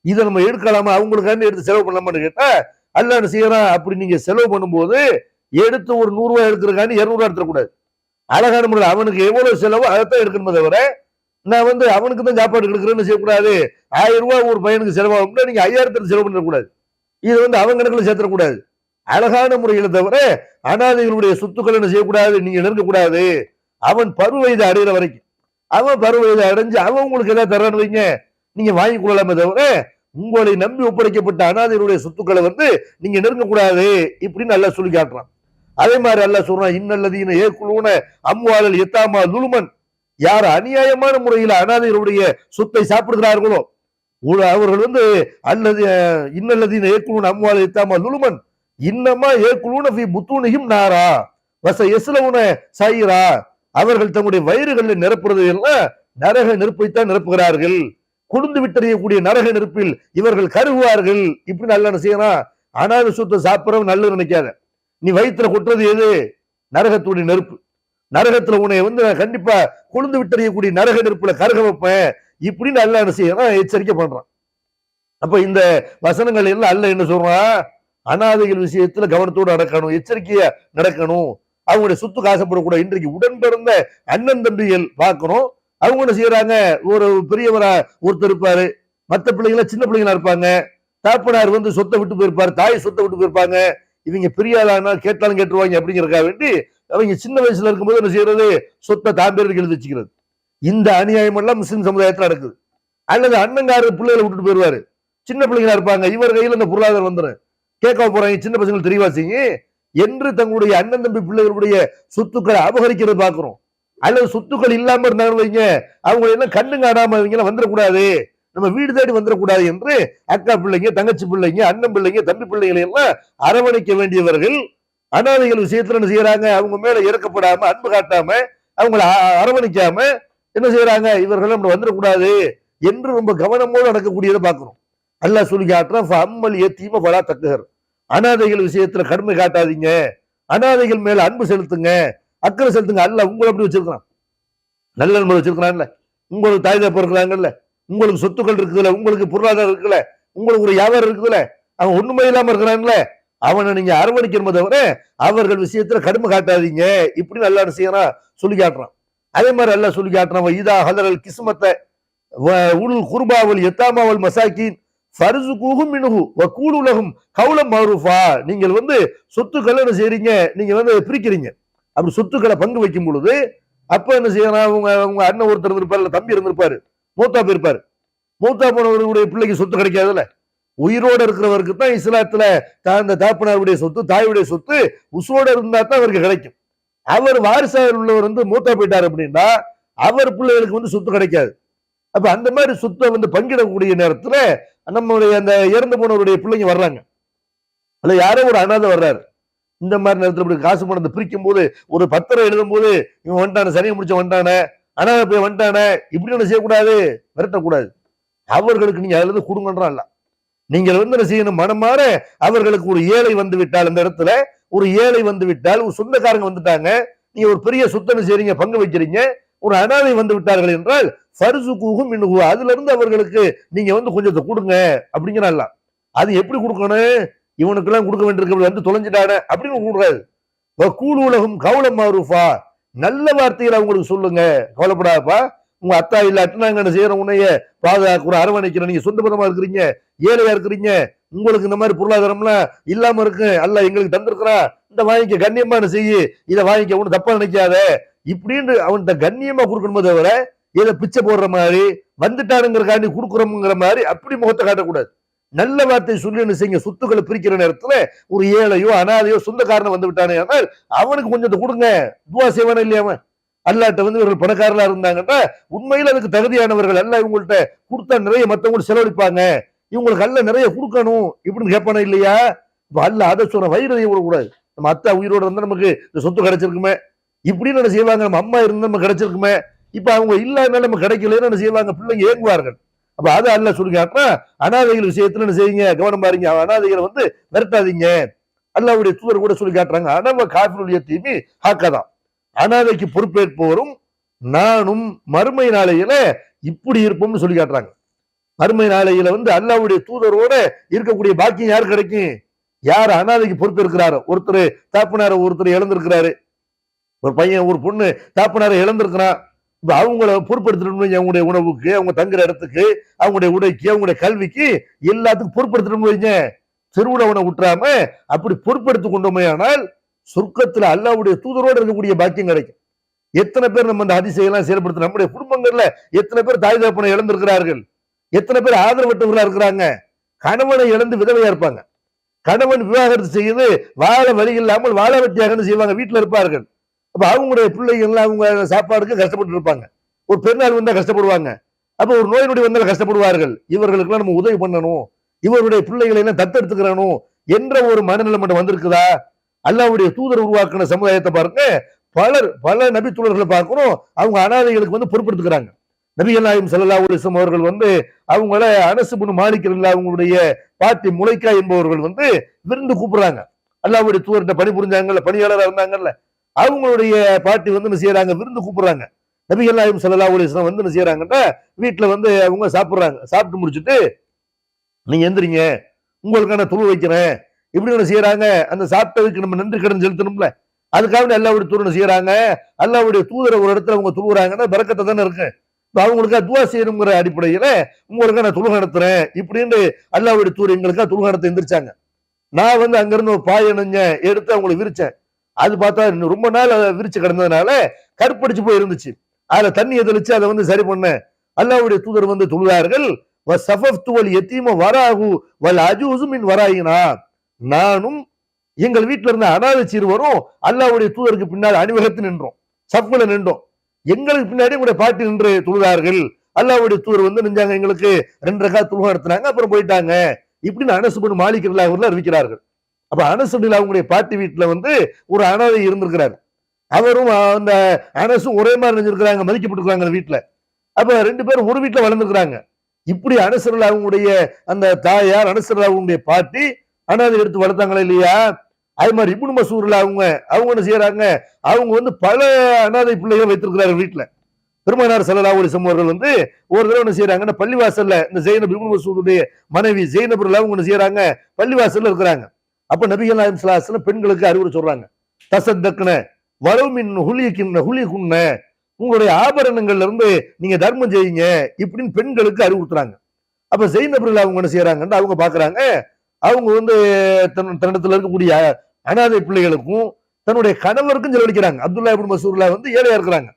இதை நம்ம எடுக்கலாமா, அவங்களுக்காண்டி எடுத்து செலவு பண்ணலாமான்னு கேட்டா அல்லாஹ் என்ன செய்யறான், அப்படி நீங்க செலவு பண்ணும்போது எடுத்து ஒரு 100 ரூபாய் எடுக்கிறக்காண்டி 200 ரூபாய் எடுத்துடக்கூடாது. அழகான முறையில் அவனுக்கு எவ்வளவு செலவோ அதைத்தான் எடுக்கணுமே தவிர, நான் அவனுக்கு தான் சாப்பாடு எடுக்கிறேன்னு செய்யக்கூடாது. 1000 ரூபாய் ஒரு பையனுக்கு செலவாகும்னா நீங்க 5000 செலவு பண்ணக்கூடாது. இது அவன் கணக்குல சேர்த்தக்கூடாது. அழகான முறையில தவிர அனாதைகளுடைய சொத்துக்கள் என்ன செய்யக்கூடாது, நீங்க நெருங்கக்கூடாது. அவன் பருவ வயது அடைகிற வரைக்கும், அவன் பருவ வயது அடைஞ்சு அவன் உங்களுக்கு ஏதாவது தர்றான்னு வைங்க, நீங்க வாங்கி கொள்ளலாமே தவிர உங்களை நம்பி ஒப்படைக்கப்பட்ட அனாதைகளுடைய சொத்துக்களை நீங்க நெருங்கக்கூடாது இப்படின்னு நல்லா சொல்லி காட்டுறான். அதே மாதிரி அல்லாஹ் சொல்றான், இன்னல்லதீன ஏக்குலூன அம்வாலல் யதாமா லுல்மன், யார் அநியாயமான முறையில் அனாதைகளுடைய சொத்தை சாப்பிடுகிறார்களோ அவர்கள் அல்லது இன்னல்லதீன ஏக்குலூன அம்வாலல் யதாமா லுல்மன் இன்னமா ஏக்குலூன ஃபீ புத்தூனிஹிம் நாரா வஸ யஸ்லவுன சைரா, அவர்கள் தங்களுடைய வயிறுகளில் நிரப்புறது எல்லாம் நரக நெருப்பைத்தான் நிரப்புகிறார்கள், குளிர்ந்து விட்டறியக்கூடிய நரக நெருப்பில் இவர்கள் கருகுவார்கள் இப்படி நல்லா என்ன செய்யறான். அனாதை சொத்தை சாப்பிடறவன் நல்லது நினைக்காத, நீ வயிற்றுல கொட்டுறது எது, நரகத்துடைய நெருப்பு. நரகத்துல உன்னை கண்டிப்பா கொழுந்து விட்டறியக்கூடிய நரக நெருப்புல கருக வைப்பேன் இப்படின்னு அல்லாஹ் என்ன செய்யறான், எச்சரிக்கை பண்றான். அப்ப இந்த வசனங்கள் எல்லாம் அல்லாஹ் என்ன சொல்றான், அனாதைகள் விஷயத்துல கவனத்தோடு நடக்கணும், எச்சரிக்கையா நடக்கணும், அவங்களுடைய சொத்து காசப்படக்கூடாது. இன்றைக்கு உடன் பிறந்த அண்ணன் தம்பிகள் பார்க்கணும், அவங்க என்ன செய்யறாங்க, ஒரு பெரியவரா ஒருத்தர் இருப்பாரு, மற்ற பிள்ளைங்கள சின்ன பிள்ளைங்களா இருப்பாங்க, தாப்பனார் சொத்தை விட்டு போயிருப்பாரு, தாய் சொத்தை விட்டு போயிருப்பாங்க, இவங்க பெரியாளானா கேட்டாலும் கேட்டுருவாங்க அப்படிங்கிறக்கா வேண்டி அவங்க சின்ன வயசுல இருக்கும்போது என்ன செய்யறது, சொத்தை தாம்பேருக்கு எழுதி வச்சுக்கிறது. இந்த அநியாயம் எல்லாம் முஸ்லிம் சமுதாயத்தில் நடக்குது. அல்லது அண்ணங்காரு பிள்ளைகளை விட்டுட்டு போயிருவாரு, சின்ன பிள்ளைங்களா இருப்பாங்க, இவர் கையில இந்த பொருளாதாரம் வந்துடும், கேட்க போறாங்க சின்ன பசங்க தெரியவா செய்யும் என்று தங்களுடைய அண்ணன் தம்பி பிள்ளைகளுடைய சொத்துக்களை அபகரிக்கிறது பாக்குறோம். அல்லது சொத்துக்கள் இல்லாம இருந்தாங்கன்னு வைங்க, அவங்க எல்லாம் கண்ணு காணாம இவங்க எல்லாம் வந்துடக்கூடாது, நம்ம வீடு தேடி வந்துடக்கூடாது என்று அக்கா பிள்ளைங்க, தங்கச்சி பிள்ளைங்க, அண்ணன் பிள்ளைங்க, தம்பி பிள்ளைகளை எல்லாம் அரவணைக்க வேண்டியவர்கள் அனாதைகள் விஷயத்துல என்ன செய்யறாங்க, அவங்க மேல இறக்கப்படாம அன்பு காட்டாம அவங்களை அரவணைக்காம என்ன செய்யறாங்க, இவர்கள் நம்ம வந்துடக்கூடாது என்று ரொம்ப கவனமோடு நடக்கக்கூடியதை பார்க்கிறோம். அல்லாஹ் சொல்லி காட்டுறான், அம்மல் யத்தீம ஃபலா தக்ஹர், அனாதைகள் விஷயத்துல கடுமை காட்டாதீங்க, அனாதைகள் மேல அன்பு செலுத்துங்க, அக்கறை செலுத்துங்க. அல்ல உங்களை அப்படி வச்சிருக்கான், நல்ல நண்பர் வச்சிருக்கிறான்ல, உங்களுக்கு தாய் தப்ப இருக்கிறாங்கல்ல, உங்களுக்கு சொத்துக்கள் இருக்குதுல, உங்களுக்கு பொருளாதாரம் இருக்குல்ல, உங்களுக்கு ஒரு வியாபாரம் இருக்குதுல, அவன் ஒண்ணுமே இல்லாம இருக்கிறான்ல, அவனை நீங்க அரவணைக்கணுமே தவிர அவர்கள் விஷயத்துல கடுமை காட்டாதீங்க. இப்படி நல்லா செய்யறான், சொல்லி காட்டுறான். அதே மாதிரி எல்லாம் சொல்லி காட்டுறான். இதா ஹலரல் கிஸ்மத்தை உல் குர்பாவல் எத்தாமாவல் மசாக்கின் ஃபர்சுகுஹும் மின்ஹு வகூலுலஹும் கௌலம் மஅரூஃபா. நீங்கள் சொத்துக்களை என்ன செய்றீங்க, நீங்க பிரிக்கிறீங்க. அப்படி சொத்துக்களை பங்கு வைக்கும் பொழுது அப்ப என்ன செய்யறான், உங்க அண்ணன் ஒருத்தர் இருந்திருப்பாரு, தம்பி இருந்திருப்பாரு, மூத்தா போயிருப்பாரு. மூத்தா போனவருடைய பிள்ளைக்கு சொத்து கிடைக்காதுல்ல. உயிரோடு இருக்கிறவருக்கு தான் இஸ்லாத்துல அந்த தாப்பனாருடைய சொத்து, தாயுடைய சொத்து உசுவோட இருந்தா தான் அவருக்கு கிடைக்கும். அவர் வாரிசாக உள்ளவர் மூத்தா போயிட்டார் அப்படின்னா அவர் பிள்ளைகளுக்கு சொத்து கிடைக்காது. அப்ப அந்த மாதிரி சொத்தை பங்கிடக்கூடிய நேரத்துல நம்மளுடைய அந்த இறந்து போனவருடைய பிள்ளைங்க வர்றாங்க, அல்ல யாரோ ஒரு அனாதை வர்றாரு. இந்த மாதிரி நேரத்தில் இப்படி காசு பணத்தை பிரிக்கும் போது ஒரு பத்திரம் எழுதும் போது இவன் வந்துட்டான, சனியை முடிச்ச வந்துட்டானே, அனாதை போய் வந்துட்டானே, இப்படி என்ன செய்யக்கூடாது, விரட்டக்கூடாது. அவர்களுக்கு நீங்க அதுல இருந்து கொடுங்கன்றான். நீங்கள் என்ன செய்யணும், மனமாற அவர்களுக்கு ஒரு ஏழை வந்து விட்டால், அந்த இடத்துல ஒரு ஏழை வந்து விட்டால், ஒரு சொந்தக்காரங்க வந்துட்டாங்க, நீங்க ஒரு பெரிய சொத்தனை செய்றீங்க, பங்கு வைக்கிறீங்க, ஒரு அனாதை வந்து விட்டார்கள் என்றால் ஃபர்சுகுஹும் மின்ஹு, அதுல இருந்து அவர்களுக்கு நீங்க கொஞ்சத்தை கொடுங்க அப்படிங்கிறான். அது எப்படி கொடுக்கணும், இவனுக்கு எல்லாம் கொடுக்க வேண்டியிருக்க தொலைஞ்சிட்டான அப்படின்னு கூடாது. வகூலுலஹும் கௌலம் மஅரூஃபா, நல்ல வார்த்தைகளை அவங்களுக்கு சொல்லுங்க. கவலைப்படாதப்பா, உங்க அத்தா இல்லாட்டி நாங்க என்ன செய்யறோம், உன்னைய பாதுகாக்கிற அரவணைக்கிறோம், நீங்க சொந்த பதமா இருக்கிறீங்க, ஏழையா இருக்கிறீங்க, உங்களுக்கு இந்த மாதிரி பொருளாதாரம்லாம் இல்லாம இருக்கு, அல்ல எங்களுக்கு தந்திருக்கிறான், இந்த வாங்கிக்க, கண்ணியமா செய்யு, இதை வாங்கிக்க, ஒண்ணு தப்பா நினைக்காத இப்படின்னு அவன்கிட்ட கண்ணியமா கொடுக்கணுமே தவிர ஏதோ பிச்சை போடுற மாதிரி வந்துட்டானுங்கிறக்காண்டி கொடுக்குறோம்ங்கிற மாதிரி அப்படி முகத்தை காட்டக்கூடாது. நல்ல வார்த்தை சொல்லி என்ன செய்யுங்க, சொத்துக்களை பிரிக்கிற நேரத்துல ஒரு ஏழையோ அனாதையோ சொந்தக்காரனை வந்து விட்டானே ஆனால் அவனுக்கு கொஞ்சத்தை கொடுங்க, துவா செய்வானே இல்லையா. அவன் அல்லாட்ட இவர்கள் பணக்காரலா இருந்தாங்கன்னா உண்மையில அதுக்கு தகுதியானவர்கள் அல்ல, இவங்கள்ட்ட கொடுத்தா நிறைய மத்தவங்க செலவழிப்பாங்க, இவங்களுக்கு அல்ல நிறைய கொடுக்கணும் இப்படின்னு கேட்பானே இல்லையா. இப்ப அல்ல அதை சொன்ன வயிறதைய விடக்கூடாது. நம்ம அத்தா உயிரோட இருந்தா நமக்கு இந்த சொத்து கிடைச்சிருக்குமே, இப்படின்னு என்ன செய்வாங்க, நம்ம அம்மா இருந்தா நம்ம கிடைச்சிருக்குமே, இப்ப அவங்க இல்லாதனால நம்ம கிடைக்கலன்னு என்ன செய்வாங்க, பிள்ளைங்க ஏங்குவார்கள். அப்ப அதை அல்ல சொல்லி காட்டுறா, அனாதைகள் விஷயத்துல என்ன செய்யுங்க, கவனம் பாருங்க, அனாதைகளை விரட்டாதீங்க. அல்லாஹ்வுடைய தூதர் கூட சொல்லி காட்டுறாங்க, அனவ காஃபிருல் யதீமி ஹக்கதான், அனாதைக்கு பொறுப்பேற்பவரும் நானும் மறுமை நாளையில இப்படி இருப்போம்னு சொல்லி காட்டுறாங்க. மறுமை நாளையில அல்லாஹ்வுடைய தூதரோட இருக்கக்கூடிய பாக்கியம் யாரு கிடைக்கும், யார் அனாதைக்கு பொறுப்பேற்கிறாரோ. ஒருத்தர் தாப்பனார ஒருத்தர் இழந்திருக்கிறாரு, ஒரு பையன் ஒரு பொண்ணு தாப்பனார இழந்திருக்கிறான். இப்ப அவங்கள பொறுப்படுத்தணும், அவங்களுடைய உணவுக்கு, அவங்க தங்குற இடத்துக்கு, அவங்களுடைய உடைக்கு, அவங்களுடைய கல்விக்கு எல்லாத்துக்கும் பொறுப்படுத்தணும் வைங்க. திருவுணவனை விட்டுறாம அப்படி பொறுப்படுத்திக் கொண்டோமே ஆனால் சொர்க்கத்துல அல்லாஹ்வுடைய தூதரோடு இருக்கக்கூடிய பாக்கியம் கிடைக்கும். எத்தனை பேர் நம்ம அந்த அதிசயெல்லாம் செயல்படுத்த, நம்முடைய குடும்பங்கள்ல எத்தனை பேர் தாய் தகப்பனை இழந்திருக்கிறார்கள், எத்தனை பேர் ஆதரவற்றவர்களா இருக்கிறாங்க, கணவனை இழந்து விதவையா இருப்பாங்க, கணவன் விவாகரத்து செய்து வாழ வழி இல்லாமல் வாழ வெட்டியாக செய்வாங்க, வீட்டுல இருப்பார்கள். அப்ப அவங்களுடைய பிள்ளைகள் அவங்க சாப்பாடுக்கு கஷ்டப்பட்டு இருப்பாங்க, ஒரு பெருநாள் வந்தா கஷ்டப்படுவாங்க, அப்ப ஒரு நோய் நொடி வந்தால் கஷ்டப்படுவார்கள். இவர்களுக்கு எல்லாம் நம்ம உதவி பண்ணணும், இவருடைய பிள்ளைகளை எல்லாம் தத்தெடுத்துக்கிறணும் என்ற ஒரு மனநிலை மட்டும் வந்திருக்குதா. அல்லாஹ்வுடைய தூதர் உருவாக்கின சமுதாயத்தை பாருங்க, பல நபி தூதர்களை பார்க்கிறோம், அவங்க அனாதைகளுக்கு பொறுப்படுத்துக்கிறாங்க. நபிகள் நாயகம் ஸல்லல்லாஹு அலைஹி வஸல்லம் அவர்கள் அவங்கள அனஸ் இப்னு மாலிக் ரலியல்லாஹு அவங்களுடைய பாட்டி முலைக்கா என்பவர்கள் விருந்து கூப்பிடுறாங்க. அல்லாஹ்வுடைய தூதர்கிட்ட பணிபுரிஞ்சாங்கல்ல, பணியாளராக இருந்தாங்கல்ல, அவங்களுடைய பாட்டி என்ன செய்யறாங்க, விருந்து கூப்பிடுறாங்க. நபிகள் நாயகம் ஸல்லல்லாஹு அலைஹி வஸல்லம் என்ன செய்யறாங்கன்னா வீட்டுல அவங்க சாப்பிடுறாங்க. சாப்பிட்டு முடிச்சுட்டு நீங்க எந்திரிங்க, உங்களுக்கான தொழு வைக்கிறேன் இப்படி என்ன செய்யறாங்க. அந்த சாப்பிட்டதுக்கு நம்ம நன்றி கடன் செலுத்தணும்ல, அதுக்காக அல்லாஹ்வுடைய தூதர் செய்யறாங்க. அல்லாஹ்வுடைய தூதரை ஒரு இடத்துல அவங்க தொழுகிறாங்கன்னா பரக்கத்தை தானே இருக்கு, அவங்களுக்கா துவா செய்யணுங்கிற அடிப்படையில உங்களுக்கான தொழுகை நடத்துறேன் இப்படின்னு அல்லாஹ்வுடைய தூதர் எங்களுக்கா தொழுகை நடத்த எந்திரிச்சாங்க. நான் அங்கிருந்து ஒரு பாய் அணிஞ்ச எடுத்து அவங்களுக்கு விரிச்சேன். அது பார்த்தா ரொம்ப நாள் விரிச்சு கிடந்ததுனால கருப்படிச்சு போய் இருந்துச்சு. அதுல தண்ணியை தெளிச்சு அதை சரி பண்ண அல்லாஹ்வுடைய தூதர் தொழுதார்கள். நானும் எங்கள் வீட்டுல இருந்த அனாதை சிறுவரும் அல்லாஹ்வுடைய தூதருக்கு பின்னால் அணிவகுத்து நின்றோம், சஃப்ல நின்றோம். எங்களுக்கு பின்னாடி உங்களுடைய பாட்டி நின்று தொழுதார்கள். அல்லாஹ்வுடைய தூதர் நெஞ்சாங்க, எங்களுக்கு 2 ரக்காத் தொழுகை நடத்தினாங்க, அப்புறம் போயிட்டாங்க இப்படின்னு அனஸ் இப்னு மாலிக் ரலியல்லாஹு அன்ஹு அறிவிக்கிறார்கள். அப்ப அனஸ் அவங்களுடைய பாட்டி வீட்டுல ஒரு அனாதை இருந்திருக்கிறார். அவரும் அந்த அனசும் ஒரே மாதிரி நினைஞ்சிருக்கிறாங்க, மதிக்கப்பட்டிருக்காங்க வீட்டுல. அப்ப 2 பேரும் ஒரு வீட்டுல வளர்ந்துருக்கிறாங்க. இப்படி அனஸ் அவங்களுடைய அந்த தாயார், அனஸ் அவங்களுடைய பாட்டி அனாதை எடுத்து வளர்த்தாங்களா இல்லையா? அது மாதிரி இப்னு மசூர்ல அவங்க என்ன செய்யறாங்க, அவங்க வந்து பல அனாதை பிள்ளைகள் வைத்திருக்கிறார்கள் வீட்டுல. பெருமானார் ஸல்லல்லாஹு அலைஹி வஸல்லம் அவர்கள் வந்து ஒரு தடவை என்ன செய்யறாங்கன்னா, பள்ளிவாசல்ல இந்த ஜெய்னப் இப்னு மசூதுடைய மனைவி ஜெய்னப் அவங்க என்ன செய்யறாங்க, பள்ளிவாசல்ல இருக்கிறாங்க. அப்ப நபிகள் நாயகம் ஸல்லல்லாஹு அலைஹி வஸல்லம் பெண்களுக்கு அறிவுரை சொல்றாங்க. தசத்தக்ன வலவ் மின் ஹுலிகுன்ன, உங்களுடைய ஆபரணங்கள்ல இருந்து நீங்க தர்மம் செய்யுங்க இப்படின்னு பெண்களுக்கு அறிவுறுத்துறாங்க. அப்ப ஜெய்னப் அவங்க என்ன செய்யறாங்கன்னு அவங்க பாக்குறாங்க, அவங்க வந்து தன்னிடத்துல இருக்கக்கூடிய அனாதை பிள்ளைகளுக்கும் தன்னுடைய கணவருக்கும் செலவழிக்கிறாங்க. அப்துல்லா இப்னு மசூர்ல வந்து ஏழையா இருக்கிறாங்க,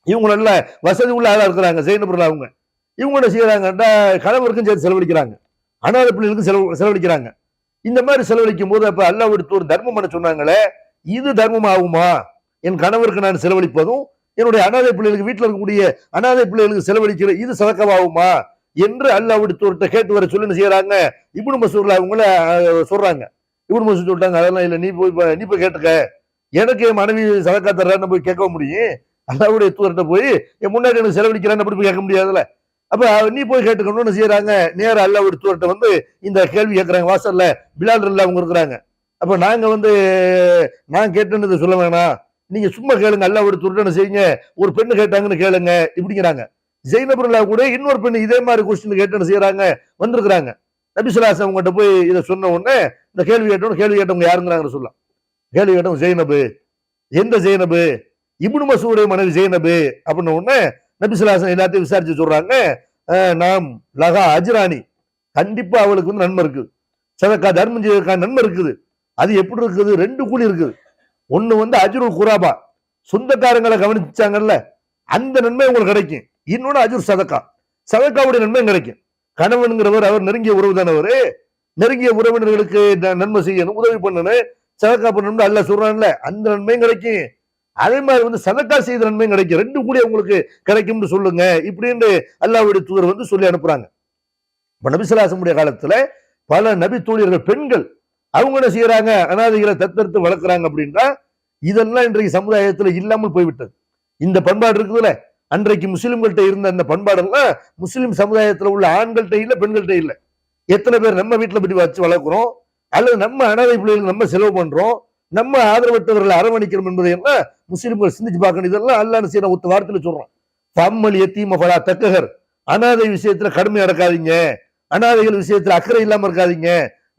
இவங்க நல்ல வசதி உள்ள ஆளா இருக்கிறாங்க. ஜெய்னப் அவங்க இவங்க என்ன செய்யறாங்கன்னா, கணவருக்கும் சேர்த்து செலவழிக்கிறாங்க, அனாதை பிள்ளைகளுக்கும் செலவழிக்கிறாங்க. இந்த மாதிரி செலவழிக்கும் போது அப்ப அல்லாஹ் எடுத்து ஒரு தர்மம் பண்ண சொன்னாங்களே, இது தர்மம் ஆகுமா? என் கணவருக்கு நான் செலவழிப்பதும் என்னுடைய அனாதை பிள்ளைகளுக்கு வீட்டில் இருக்கக்கூடிய அனாதை பிள்ளைகளுக்கு செலவழிக்கிற இது சதக்காவாகுமா என்று அல்லாஹ் எடுத்து கேட்டு வர சொல்லி செய்யறாங்க. இப்னு மசூர்ல அவங்கள சொல்றாங்க. இப்னு மசூர் சொல்லிட்டாங்க, அதெல்லாம் இல்ல, நீ போய் கேட்டுக்க, எனக்கு என் மனைவி சதக்கா தர்றான்னு போய் கேட்க முடியும்? அல்லாஹ்வுடைய தூதர்கிட்ட போய் என் முன்னாடி எனக்கு செலவழிக்கிறான்னு அப்படி போய் கேட்க முடியாதுல்ல. அப்ப நீ போய் கேட்டுக்கணும்னு செய்யறாங்க. நேரம் அல்லாஹ்வுடைய தூதர்கிட்ட வந்து இந்த கேள்வி கேட்கறாங்க. வாசல்ல பிலால் ரலியல்லாஹு அவங்க இருக்கிறாங்க. அப்ப நாங்க வந்து நான் கேட்டேன்னு சொல்ல வேணாம், நீங்க சும்மா கேளுங்க, அல்லாஹ்வுடைய தூதர்கிட்ட என்ன செய்யுங்க, ஒரு பெண்ணு கேட்டாங்கன்னு கேளுங்க இப்படிங்கிறாங்க. ஜெய்னப் கூட இன்னொரு பெண்ணு இதே மாதிரி கொஸ்டின் கேட்டு செய்யறாங்க, வந்திருக்கிறாங்க. நபி ஸல்லல்லாஹு அலைஹி வஸல்லம் அவங்ககிட்ட போய் இதை சொன்ன உடனே இந்த கேள்வி கேட்டவங்க யாருங்கிறாங்க சொல்லலாம். கேள்வி கேட்டவங்க ஜெய்னபு. எந்த ஜெய்னபு? இப்னு மசூருடைய மனைவி ஜெய்னபு அப்படின்ன உடனே நபி ஸல்லல்லாஹு அலைஹி வஸல்லம் எல்லாத்தையும் விசாரிச்சு சொல்றாங்க, நாம் லகா அஜ்ரானி, கண்டிப்பா அவளுக்கு வந்து நன்மை இருக்குது, சதக்கா தர்மம் செய்வதற்கான நன்மை இருக்குது. அது எப்படி இருக்குது? 2 கூலி இருக்குது. ஒண்ணு வந்து அஜ்ருல் குராபா, சொந்தக்காரங்களை கவனிச்சாங்கல்ல அந்த நன்மை உங்களுக்கு கிடைக்கும். இன்னொன்னு அஜுர் சதக்கா, சதக்காவுடைய நன்மை கிடைக்கும். கணவன்கிறவர் அவர் நெருங்கிய உறவு தானவரு, நெருங்கிய உறவினர்களுக்கு நன்மை செய்யணும், உதவி பண்ணணும், சதக்கா பண்ணணும் அல்லாஹ் சொல்றான்ல, அந்த நன்மையும் கிடைக்கும். அதே மாதிரி வந்து சதக்கா செய்த நன்மையும் கிடைக்கும். 2 கூடி உங்களுக்கு கிடைக்கும்னு சொல்லுங்க இப்படின்னு அல்லாஹ்வுடைய தூதர் வந்து சொல்லி அனுப்புறாங்க. இப்ப நபி ஸல்லல்லாஹு அலைஹி வஸல்லம் காலத்துல பல நபி தோழியர்கள் பெண்கள் அவங்க என்ன செய்யறாங்க, அனாதைகளை தத்தெடுத்து வளர்க்குறாங்க. அப்படின்னா இதெல்லாம் இன்றைக்கு சமுதாயத்துல இல்லாமல் போய்விட்டது. இந்த பண்பாடு இருக்குதுல்ல, அன்றைக்கு முஸ்லிம்கள்ட்ட இருந்த அந்த பண்பாடெல்லாம் முஸ்லிம் சமுதாயத்துல உள்ள ஆண்கள்ட்ட இல்ல, பெண்கள்ட்ட இல்ல. எத்தனை பேர் நம்ம வீட்டுல பற்றி வச்சு வளர்க்கிறோம், அல்லது நம்ம அனாதை பிள்ளைகளுக்கு நம்ம செலவு பண்றோம், நம்ம ஆதரவற்றவர்களை அரவணைக்கிறோம் என்பதை எல்லாம் முஸ்லிம்கள் சிந்திச்சு பார்க்கணும். இதெல்லாம் அல்லாஹ் செய்யற ஒத்த வார்த்தையில சொல்றோம். ஃபம்மல் யத்தீம ஃபலா தக்கஹர், அனாதை விஷயத்துல கடுமை அடக்காதீங்க, அனாதைகள் விஷயத்துல அக்கறை இல்லாம இருக்காதீங்க,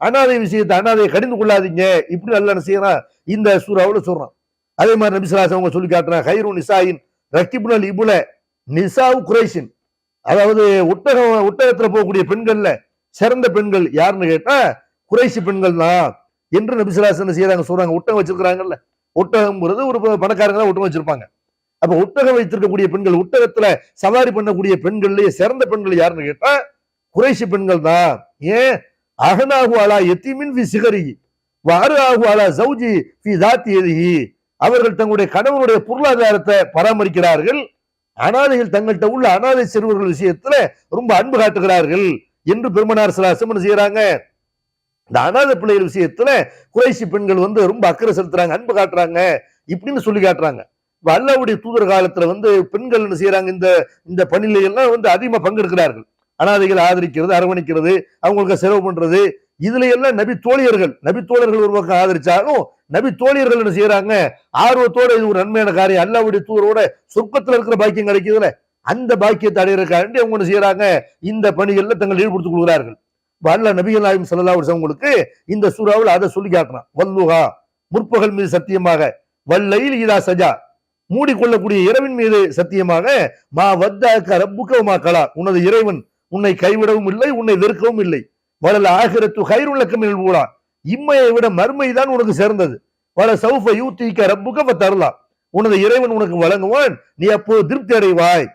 அனாதை விஷயத்தை அனாதையை கடிந்து கொள்ளாதீங்க இப்படி அல்லாஹ் செய்யறான் இந்த சூறாவுல சொல்றான். அதே மாதிரி நபி ஸல்லல்லாஹு அலைஹி வஸல்லம் அவங்க சொல்லி காட்டுறாங்க, ஹைரு நிசாயின் ரக்கிபுனல் இபுல நிசாவு குரைஷின், அதாவது ஒட்டகத்துல போகக்கூடிய பெண்கள்ல சிறந்த பெண்கள் யாருன்னு கேட்டா குறைஷி பெண்கள் தான் என்று நபி ஸல்லல்லாஹு அலைஹி வஸல்லம் செய்யறாங்க சொல்றாங்க. ஒட்டகம் வச்சிருக்கிறாங்கல்ல, ஒட்டகம்ங்கிறது ஒரு பணக்காரங்க தான் ஒட்டகம் வச்சிருப்பாங்க. அப்ப ஒட்டகம் வைத்திருக்கக்கூடிய பெண்கள், ஒட்டகத்துல சவாரி பண்ணக்கூடிய பெண்கள்லயே சிறந்த பெண்கள் யாருன்னு கேட்டா குறைஷி பெண்கள் தான். ஏன்? அகனாகு அலா யத்தீமின் ஃபி சிகரி வஅராகு அலா ஜௌஜி ஃபி ذات யதிஹி, அவர்கள் தங்களுடைய கணவனுடைய பொருளாதாரத்தை பராமரிக்கிறார்கள், அனாதைகள் தங்கள்கிட்ட உள்ள அனாதை சிறுவர்கள் விஷயத்துல ரொம்ப அன்பு காட்டுகிறார்கள் என்று பெருமானார் ஸல்லல்லாஹு அலைஹி வஸல்லம் செய்யறாங்க. இந்த அனாதை பிள்ளைகள் விஷயத்துல குறைஷி பெண்கள் வந்து ரொம்ப அக்கறை செலுத்துறாங்க, அன்பு காட்டுறாங்க இப்படின்னு சொல்லி காட்டுறாங்க. இப்ப அல்லாஹ்வுடைய தூதர் காலத்துல வந்து பெண்கள் என்ன செய்யறாங்க, இந்த பணியில எல்லாம் வந்து அதிகமா பங்கெடுக்கிறார்கள். அனாதைகளை ஆதரிக்கிறது, அரவணைக்கிறது, அவங்களுக்கு செலவு பண்றது, இதுல எல்லாம் நபி தோழர்கள் ஒரு பக்கம் ஆதரிச்சாலும் நபி தோழியர்கள் என்ன செய்யறாங்க, ஆர்வத்தோட இது ஒரு நன்மையான காரியம், அல்லாஹ்வுடைய தூதரோட சொர்க்கத்துல இருக்கிற பாக்கியம் கிடைக்குதுல, அந்த பாக்கியத்தை அடையிறதுக்காண்டி அவங்க என்ன செய்யறாங்க, இந்த பணிகள்ல தங்கள் ஈடுபடுத்திக் கொள்கிறார்கள். அல்லாஹ் நபிகள் நாயகம் ஸல்லல்லாஹு அலைஹி வஸல்லம் உங்களுக்கு இந்த சூறாவில் அதை சொல்லி காட்டுறான். வல்லுஹா, முற்பகல் மீது சத்தியமாக, வல்லைல் இதா சஜா, மூடிக்கொள்ளக்கூடிய இரவின் மீது சத்தியமாக, மா வத்தாக்க ரப்புக வமா கலா, உனது இறைவன் உன்னை கைவிடவும் இல்லை, உன்னை வெறுக்கவும் இல்லை. வலல் ஆகிரத்து கைருல் லக்க மினல் ஊலா, இம்மையை விட மறுமைதான் உனக்கு சேர்ந்தது. வல சௌஃப யூத்திக ரப்புக ஃபதர்லா, உனது இறைவன் உனக்கு வழங்குவான், நீ அப்போ திருப்தி அடைவாய்.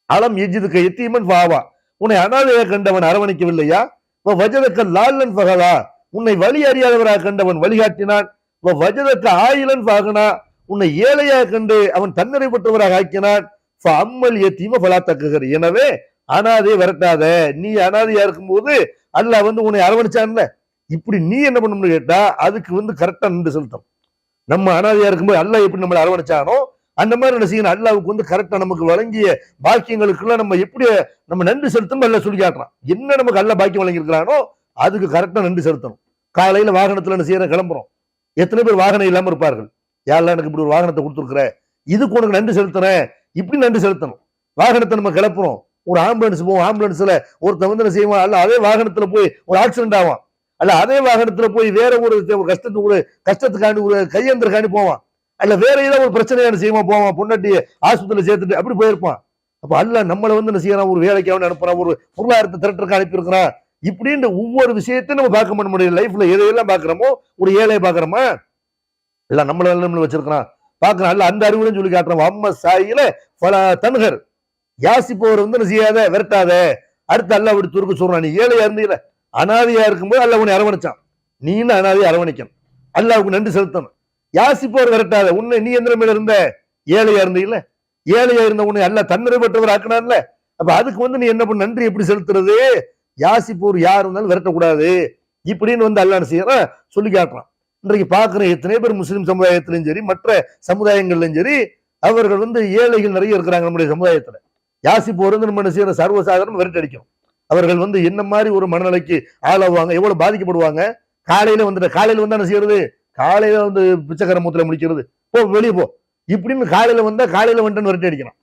அலம் யஜிதுக யத்தீமன் ஃபஆவா, உன்னை அனாதையாக கண்டவன் அரவணைக்கவில்லையா? வஜதக்க லால்லன் ஃபஹதா, உன்னை வழி அறியாதவராக கண்டவன் வழிகாட்டினான். வஜதக்க ஆயிலன் ஃபஅக்னா, உன்னை ஏழையாக கண்டு அவன் தன்னிறைப்பட்டவராக ஆக்கினான். ஃபஅம்மல் யத்தீம ஃபலா தக்கஹர், எனவே அனாதையை விரட்டாத, நீ அனாதையா இருக்கும்போது அல்லாஹ் வந்து உன்னை அரவணைச்சான்ல, இப்படி நீ என்ன பண்ணணும்னு கேட்டா அதுக்கு வந்து கரெக்டா நின்று செலுத்தணும். நம்ம அனாதையா இருக்கும்போது அல்லாஹ் எப்படி நம்மளை அரவணைச்சானோ அந்த மாதிரி என்ன செய்யணும், அல்லாஹ்வுக்கு வந்து கரெக்டா நமக்கு வழங்கிய பாக்கியங்களுக்குள்ள நம்ம எப்படி நம்ம நன்றி செலுத்தணும் அல்லாஹ் சொல்லி காட்டுறான். என்ன நமக்கு அல்லாஹ் பாக்கியம் வழங்கி இருக்கிறானோ அதுக்கு கரெக்டா நன்றி செலுத்தணும். காலையில வாகனத்துல என்ன செய்யற கிளம்புறோம், எத்தனை பேர் வாகனம் இல்லாம இருப்பார்கள். யாரெல்லாம் எனக்கு இப்படி ஒரு வாகனத்தை கொடுத்துருக்குற, இதுக்கு உனக்கு நன்றி செலுத்துறேன், இப்படி நன்றி செலுத்தணும். வாகனத்தை நம்ம கிளப்புறோம், ஒரு ஆம்புலன்ஸ் போவோம், ஆம்புலன்ஸ்ல ஒருத்தன் வந்து என்ன செய்வான், அல்ல அதே வாகனத்துல போய் ஒரு ஆக்சிடென்ட் ஆவான், அல்ல அதே வாகனத்துல போய் வேற ஒரு கஷ்டத்துக்காண்டி ஒரு கையேந்திரக்காண்டி போவான், அல்ல வேற ஏதாவது ஒரு பிரச்சனையான செய்வான், போவான் பொண்டாட்டி ஆஸ்பத்திரியில சேர்த்துட்டு அப்படி போயிருப்பான். அப்ப அல்ல நம்மளை வந்து என்ன செய்யறான், ஒரு வேலைக்கு அவன் அனுப்புறான், ஒரு பொருளாதாரத்தை திரட்டுக்கு அனுப்பி இருக்கிறான். இப்படின்ற ஒவ்வொரு விஷயத்தையும் நம்ம பார்க்க பண்ண முடியும். லைஃப்ல எதையெல்லாம் பாக்குறோமோ, ஒரு ஏழையை பாக்குறோமா, இல்ல நம்மள வச்சிருக்கிறான் பாக்குறான், அல்ல அந்த அறிவுன்னு சொல்லி காட்டுறான். அம்ம சாயில பல தன்கர், யாசிப்பவர் வந்து என்ன செய்யாத, விரட்டாத. அடுத்து அல்ல அப்படி துருக்கு சொல்றான், நீ ஏழையா இருந்தீல, அனாதையா இருக்கும்போது அல்ல உன்னை அரவணைச்சான், நீ இன்னும் அனாதையை அரவணைக்கணும், அல்லாவுக்கு நன்றி செலுத்தணும். யாசிப்பவர் விரட்டாத, உன்னை நீ எந்த மேல இருந்த, ஏழையா இருந்தீல, ஏழையா இருந்த உன்னை அல்ல தன்னிறை பெற்றவர் ஆக்கினார்ல. அப்ப அதுக்கு வந்து நீ என்ன பண்ண, நன்றி எப்படி செலுத்துறது, யாசிப்போர் யார் இருந்தாலும் விரட்டக்கூடாது இப்படின்னு வந்து அல்லாஹ் செய்யறான், சொல்லி காட்டுறான். இன்றைக்கு பார்க்கிற எத்தனை பேர் முஸ்லிம் சமுதாயத்திலும் சரி மற்ற சமுதாயங்கள்லையும் சரி, அவர்கள் வந்து ஏழைகள் நிறைய இருக்கிறாங்க நம்முடைய சமுதாயத்துல. யாசிப்போர் வந்து நம்ம என்ன செய்யற, சர்வசாதாரணம் விரட்டி அடிக்கும். அவர்கள் வந்து என்ன மாதிரி ஒரு மனநிலைக்கு ஆளாவாங்க, எவ்வளவு பாதிக்கப்படுவாங்க. காலையில வந்தா என்ன செய்யறது, காலையில வந்து பிச்சைக்கார மூத்துல முடிக்கிறது, போ வெளியே போ இப்படின்னு காலையில வந்தா காலையில வந்துட்டு விரட்டி அடிக்கிறான்.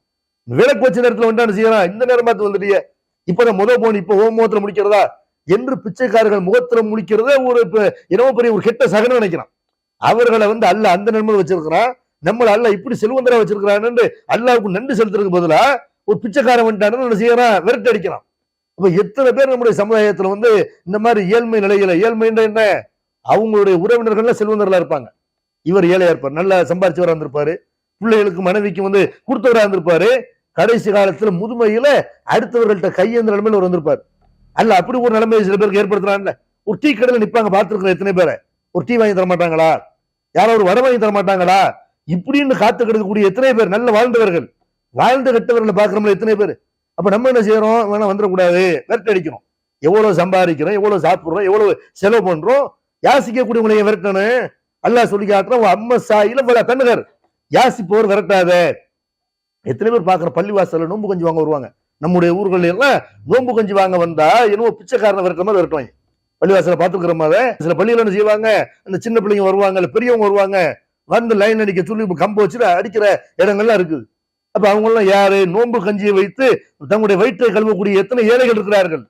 விளக்கு வச்ச நேரத்துல வந்துட்டான்னு செய்யறான், இந்த நேரம் பார்த்து வந்துட்டிய, இப்பதான் போன் இப்ப ஓ முகத்துல முடிக்கிறதா என்று பிச்சைக்காரர்கள் முகத்துல முடிக்கிறதே ஒரு என்னவோ பெரிய ஒரு கெட்ட சகனம் நினைக்கிறான். அவர்களை வந்து அல்ல அந்த நன்மை வச்சிருக்கிறான், நம்மள அல்ல இப்படி செல்வந்தரா வச்சிருக்கிறான்னு அல்லாவுக்கு நன்றி செலுத்துறதுக்கு பதிலா ஒரு பிச்சைக்காரன் வந்துட்டான்னு என்ன செய்யறான், விரட்டி அடிக்கிறான். அப்ப எத்தனை பேர் நம்முடைய சமுதாயத்துல வந்து இந்த மாதிரி ஏழ்மை நிலையில, ஏழ்மைன்ற என்ன, அவங்களுடைய உறவினர்கள் செல்வந்தர்களா இருப்பாங்க, இவர் ஏழையா இருப்பார், நல்லா சம்பாரிச்சவரா இருந்திருப்பாரு, பிள்ளைகளுக்கு மனைவிக்கு வந்து கொடுத்தவரா இருந்திருப்பாரு, கடைசி காலத்துல முதுமையில அடுத்தவர்கள்ட்ட கையேந்த நிலைமையில ஒரு வந்திருப்பாரு. அல்ல அப்படி ஒரு நிலைமையை சில பேருக்கு ஏற்படுத்துறான்ல. ஒரு டீ கடையில நிப்பாங்க, பார்த்திருக்கிற எத்தனை பேரை, ஒரு டீ வாங்கி தர மாட்டாங்களா, யாரோ ஒரு வடை வாங்கி தர மாட்டாங்களா, இப்படின்னு காத்து கிடக்கக்கூடிய எத்தனை பேர் நல்ல வாழ்ந்தவர்கள், வாழ்ந்த கெட்டவர்களை பாக்குறோம்ல எத்தனை பேர். அப்ப நம்ம என்ன செய்யறோம், வேணா வந்துடக்கூடாது, விரட்டி அடிக்கிறோம். எவ்வளவு சம்பாதிக்கிறோம், எவ்வளவு சாப்பிடுறோம், எவ்வளவு செலவு பண்றோம், யாசிக்கக்கூடியவங்களை விரட்டணும். அல்லாஹ் சொல்லி காட்டுறோம், அம்ம சாயில பல தன்னுகர், யாசிப்போர் விரட்டாத. எத்தனை பேர் பாக்குற பள்ளிவாசல்ல நோம்பு கஞ்சி வாங்க வருவாங்க, நம்முடைய ஊர்கள் எல்லாம் நோம்பு கஞ்சி வாங்க வந்தா என்னவோ பிச்சைக்காரனை விரட்டுற மாதிரி விரட்டுவாங்க. பள்ளிவாசல பாத்துக்கிற மாதிரி சில பள்ளியில என்ன செய்வாங்க, அந்த சின்ன பிள்ளைங்க வருவாங்க, இல்ல பெரியவங்க வருவாங்க, வந்து லைன் அடிக்க சொல்லி கம்பு வச்சுட்டு அடிக்கிற இடங்கள்லாம் இருக்குது. அப்ப அவங்க எல்லாம் யாரு, நோம்பு கஞ்சியை வைத்து தங்களுடைய வயிற்றை கழுவக்கூடிய எத்தனை ஏழைகள் இருக்கிறார்கள்.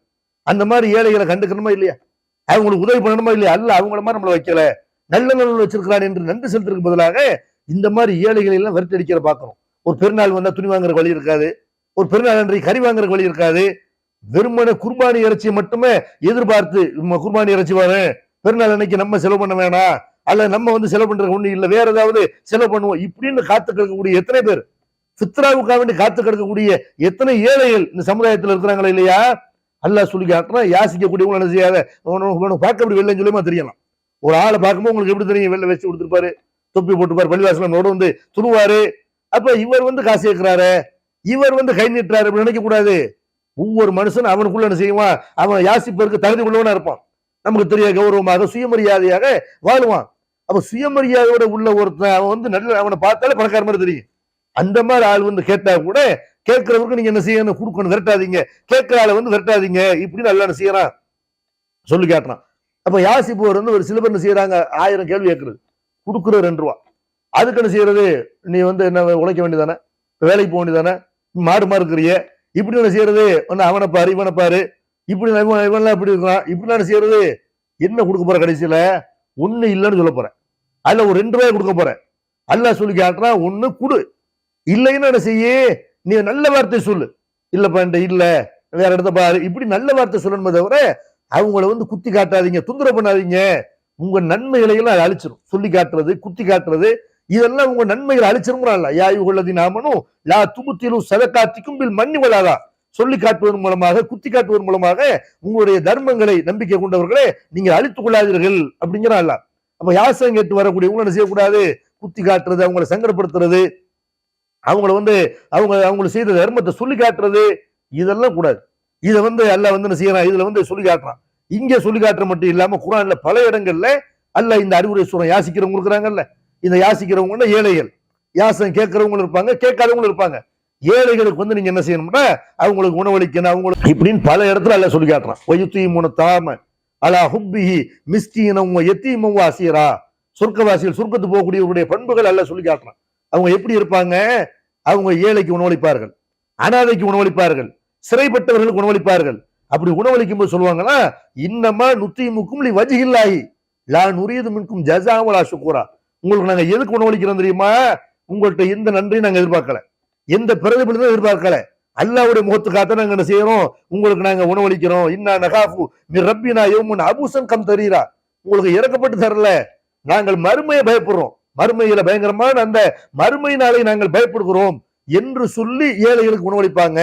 அந்த மாதிரி ஏழைகளை கண்டுக்கணுமா இல்லையா, அவங்களுக்கு உதவி பண்ணணுமா இல்லையா, அல்ல அவங்கள மாதிரி நம்மளை வைக்கல, நல்ல நல்ல வச்சிருக்கிறான் என்று நன்றி செலுத்துறதுக்கு பதிலாக இந்த மாதிரி ஏழைகளை எல்லாம் விரட்டி அடிக்கிற பாக்குறோம். ஒரு பெருநாள் வந்தா துணி வாங்குற வழி இருக்காது, ஒரு பெருநாள் அன்றைக்கு கறி வாங்குற வழி இருக்காது, வெறுமன குர்பானி இறைச்சியை மட்டுமே எதிர்பார்த்து குர்பானி இறைச்சி வரும், பெருநாள் அன்னைக்கு நம்ம செலவு பண்ண வேணாம், அல்ல நம்ம வந்து செலவு பண்றது ஒண்ணு இல்ல, வேற ஏதாவது செலவு பண்ணுவோம் இப்படின்னு காத்து கிடக்கக்கூடிய எத்தனை பேர், ஃபித்ராவுக்காக வேண்டி காத்து கிடக்கக்கூடிய எத்தனை ஏழைகள் இந்த சமுதாயத்தில் இருக்கிறாங்களா இல்லையா. அல்லாஹ் சொல்லி காட்டுறான், யாசிக்கக்கூடியவங்க என்ன செய்யாத, பார்க்க அப்படி வெள்ளம் சொல்லியமா தெரியலாம். ஒரு ஆளை பார்க்கும்போது உங்களுக்கு எப்படி தெரியும், வெள்ளை வச்சு கொடுத்துருப்பாரு, தொப்பி போட்டுப்பாரு, பள்ளிவாசலோட வந்து துருவாரு, அப்ப இவர் வந்து காசு கேட்கிறாரு, இவர் வந்து கை நீட்டுறாரு அப்படின்னு நினைக்க கூடாது. ஒவ்வொரு மனுஷன் அவனுக்குள்ள என்ன செய்வான், அவன் யாசிப்பதற்கு தகுதி உள்ளவனா இருப்பான், நமக்கு தெரிய கௌரவமாக சுயமரியாதையாக வாழுவான். அப்ப சுயமரியாதையோட உள்ள ஒருத்தன் அவன் வந்து நல்ல, அவனை பார்த்தாலே பணக்கார மாதிரி தெரியும். அந்த மாதிரி ஆள் வந்து கேட்டா கூட கேட்கிறவருக்கு நீங்க என்ன செய்யணும், கொடுக்கணும், விரட்டாதீங்க, கேட்கிற ஆளை வந்து விரட்டாதீங்க இப்படின்னு நல்லா என்ன செய்யறான் சொல்லி காட்டுறான். அப்ப யாசிப்போர் வந்து ஒரு சில பேர் என்ன செய்யறாங்க, 1000 கேள்வி கேட்கறது, கொடுக்குற 2 ரூபா, அதுக்கு என்ன செய்யறது, நீ வந்து என்ன உழைக்க வேண்டியதானே, வேலைக்கு போக வேண்டியதானே, மாடு இருக்கிறிய, இப்படி என்ன செய்யறது, அவனை பாரு இவனை பாரு, இப்படி இவன்லாம் இப்படி இருக்கான், இப்படி என்ன செய்யறது, என்ன கொடுக்க போற, கடைசியில ஒண்ணு இல்லைன்னு சொல்ல போறேன், அதுல ஒரு 2 ரூபாய் கொடுக்க போறேன். அல்லாஹ் சொல்லி காட்டுறான், ஒண்ணு குடு, இல்லைன்னு என்ன செய்ய, நீ நல்ல வார்த்தை சொல்லு, இல்லப்பா இல்ல வேற இடத்த பாரு, இப்படி நல்ல வார்த்தை சொல்லணுமே தவிர அவங்கள வந்து குத்தி காட்டாதீங்க, தொந்தரவு பண்ணாதீங்க, உங்க நன்மைகளை எல்லாம் அழிச்சிடும். சொல்லி காட்டுறது, குத்தி காட்டுறது, இதெல்லாம் உங்க நன்மைகளை அழிச்சிருங்கிறான்ல. யாயுள்ளதி நாமனும் லா துபுத்திலும் சதகாத்திக்கும் பில் மன்னி வளாதா, சொல்லி காட்டுவதன் மூலமாக, குத்தி காட்டுவதன் மூலமாக உங்களுடைய தர்மங்களை நம்பிக்கை கொண்டவர்களே நீங்க அழித்துக் கொள்ளாதீர்கள் அப்படிங்கிறான்ல. அப்ப யாசகம் கேட்டு வரக்கூடியவங்க என்ன செய்யக்கூடாது, குத்தி காட்டுறது, அவங்களை சங்கடப்படுத்துறது, அவங்கள வந்து அவங்களுக்கு செய்த தர்மத்தை சொல்லி காட்டுறது, இதெல்லாம் கூடாது. இதை வந்து அல்லாஹ் வந்து என்ன செய்யறான், இதுல வந்து சொல்லி காட்டுறான். இங்க சொல்லி காட்டுற மட்டும் இல்லாம குர்ஆன்ல பல இடங்கள்ல அல்லாஹ் இந்த அறிவுரை சொல்றான். யாசிக்கிறவங்க இருக்கிறாங்கல்ல, இந்த யாசிக்கிறவங்க ஏழைகள், யாசம் கேட்கிறவங்க இருப்பாங்க, கேட்காதவங்களும் இருப்பாங்க. ஏழைகளுக்கு வந்து நீங்க என்ன செய்யணும்னா அவங்களுக்கு உணவளிக்கணும், அவங்களுக்கு இப்படின்னு பல இடத்துல அல்லாஹ் சொல்லி காட்டுறான். வயுத்தீமுன தாம அலா ஹுப்பிஹி மிஸ்கீனம் யத்தீமம் வாசீரா. சொர்க்கவாசிகள் சொர்க்கத்து போகக்கூடியவருடைய பண்புகள் அல்லாஹ் சொல்லி காட்டுறான். அவங்க எப்படி இருப்பாங்க? அவங்க ஏழைக்கு உணவளிப்பார்கள், அனாதைக்கு உணவளிப்பார்கள், சிறைப்பட்டவர்களுக்கு உணவளிப்பார்கள். அப்படி உணவளிக்கும் போது சொல்லுவாங்கன்னா, இன்னமா நுத்தீமுக்கும் லி வஜ்ஹில்லாஹி லா நுரீது மின்கும் ஜஸாஅ வலா ஷுக்ரா. உங்களுக்கு நாங்க எதுக்கு உணவளிக்கிறோம் தெரியுமா? உங்கள்கிட்ட எந்த நன்றியும் நாங்க எதிர்பார்க்கல, எந்த பிரதிபலனும் எதிர்பார்க்கல. அல்லாஹ்வுடைய முகத்துக்காக நாங்க என்ன செய்யறோம்? உங்களுக்கு நாங்க உணவளிக்கிறோம். இன்னா நகாஃபு மின் ரப்பினா யௌமுன் அபூசன் கம் தரீரா. உங்களுக்கு இறக்கப்பட்டு தரல, நாங்கள் மறுமையை பயப்படுறோம், மறுமையில பயங்கரமான அந்த மறுமை நாளை நாங்கள் பயப்படுகிறோம் என்று சொல்லி ஏழைகளுக்கு உணவளிப்பாங்க,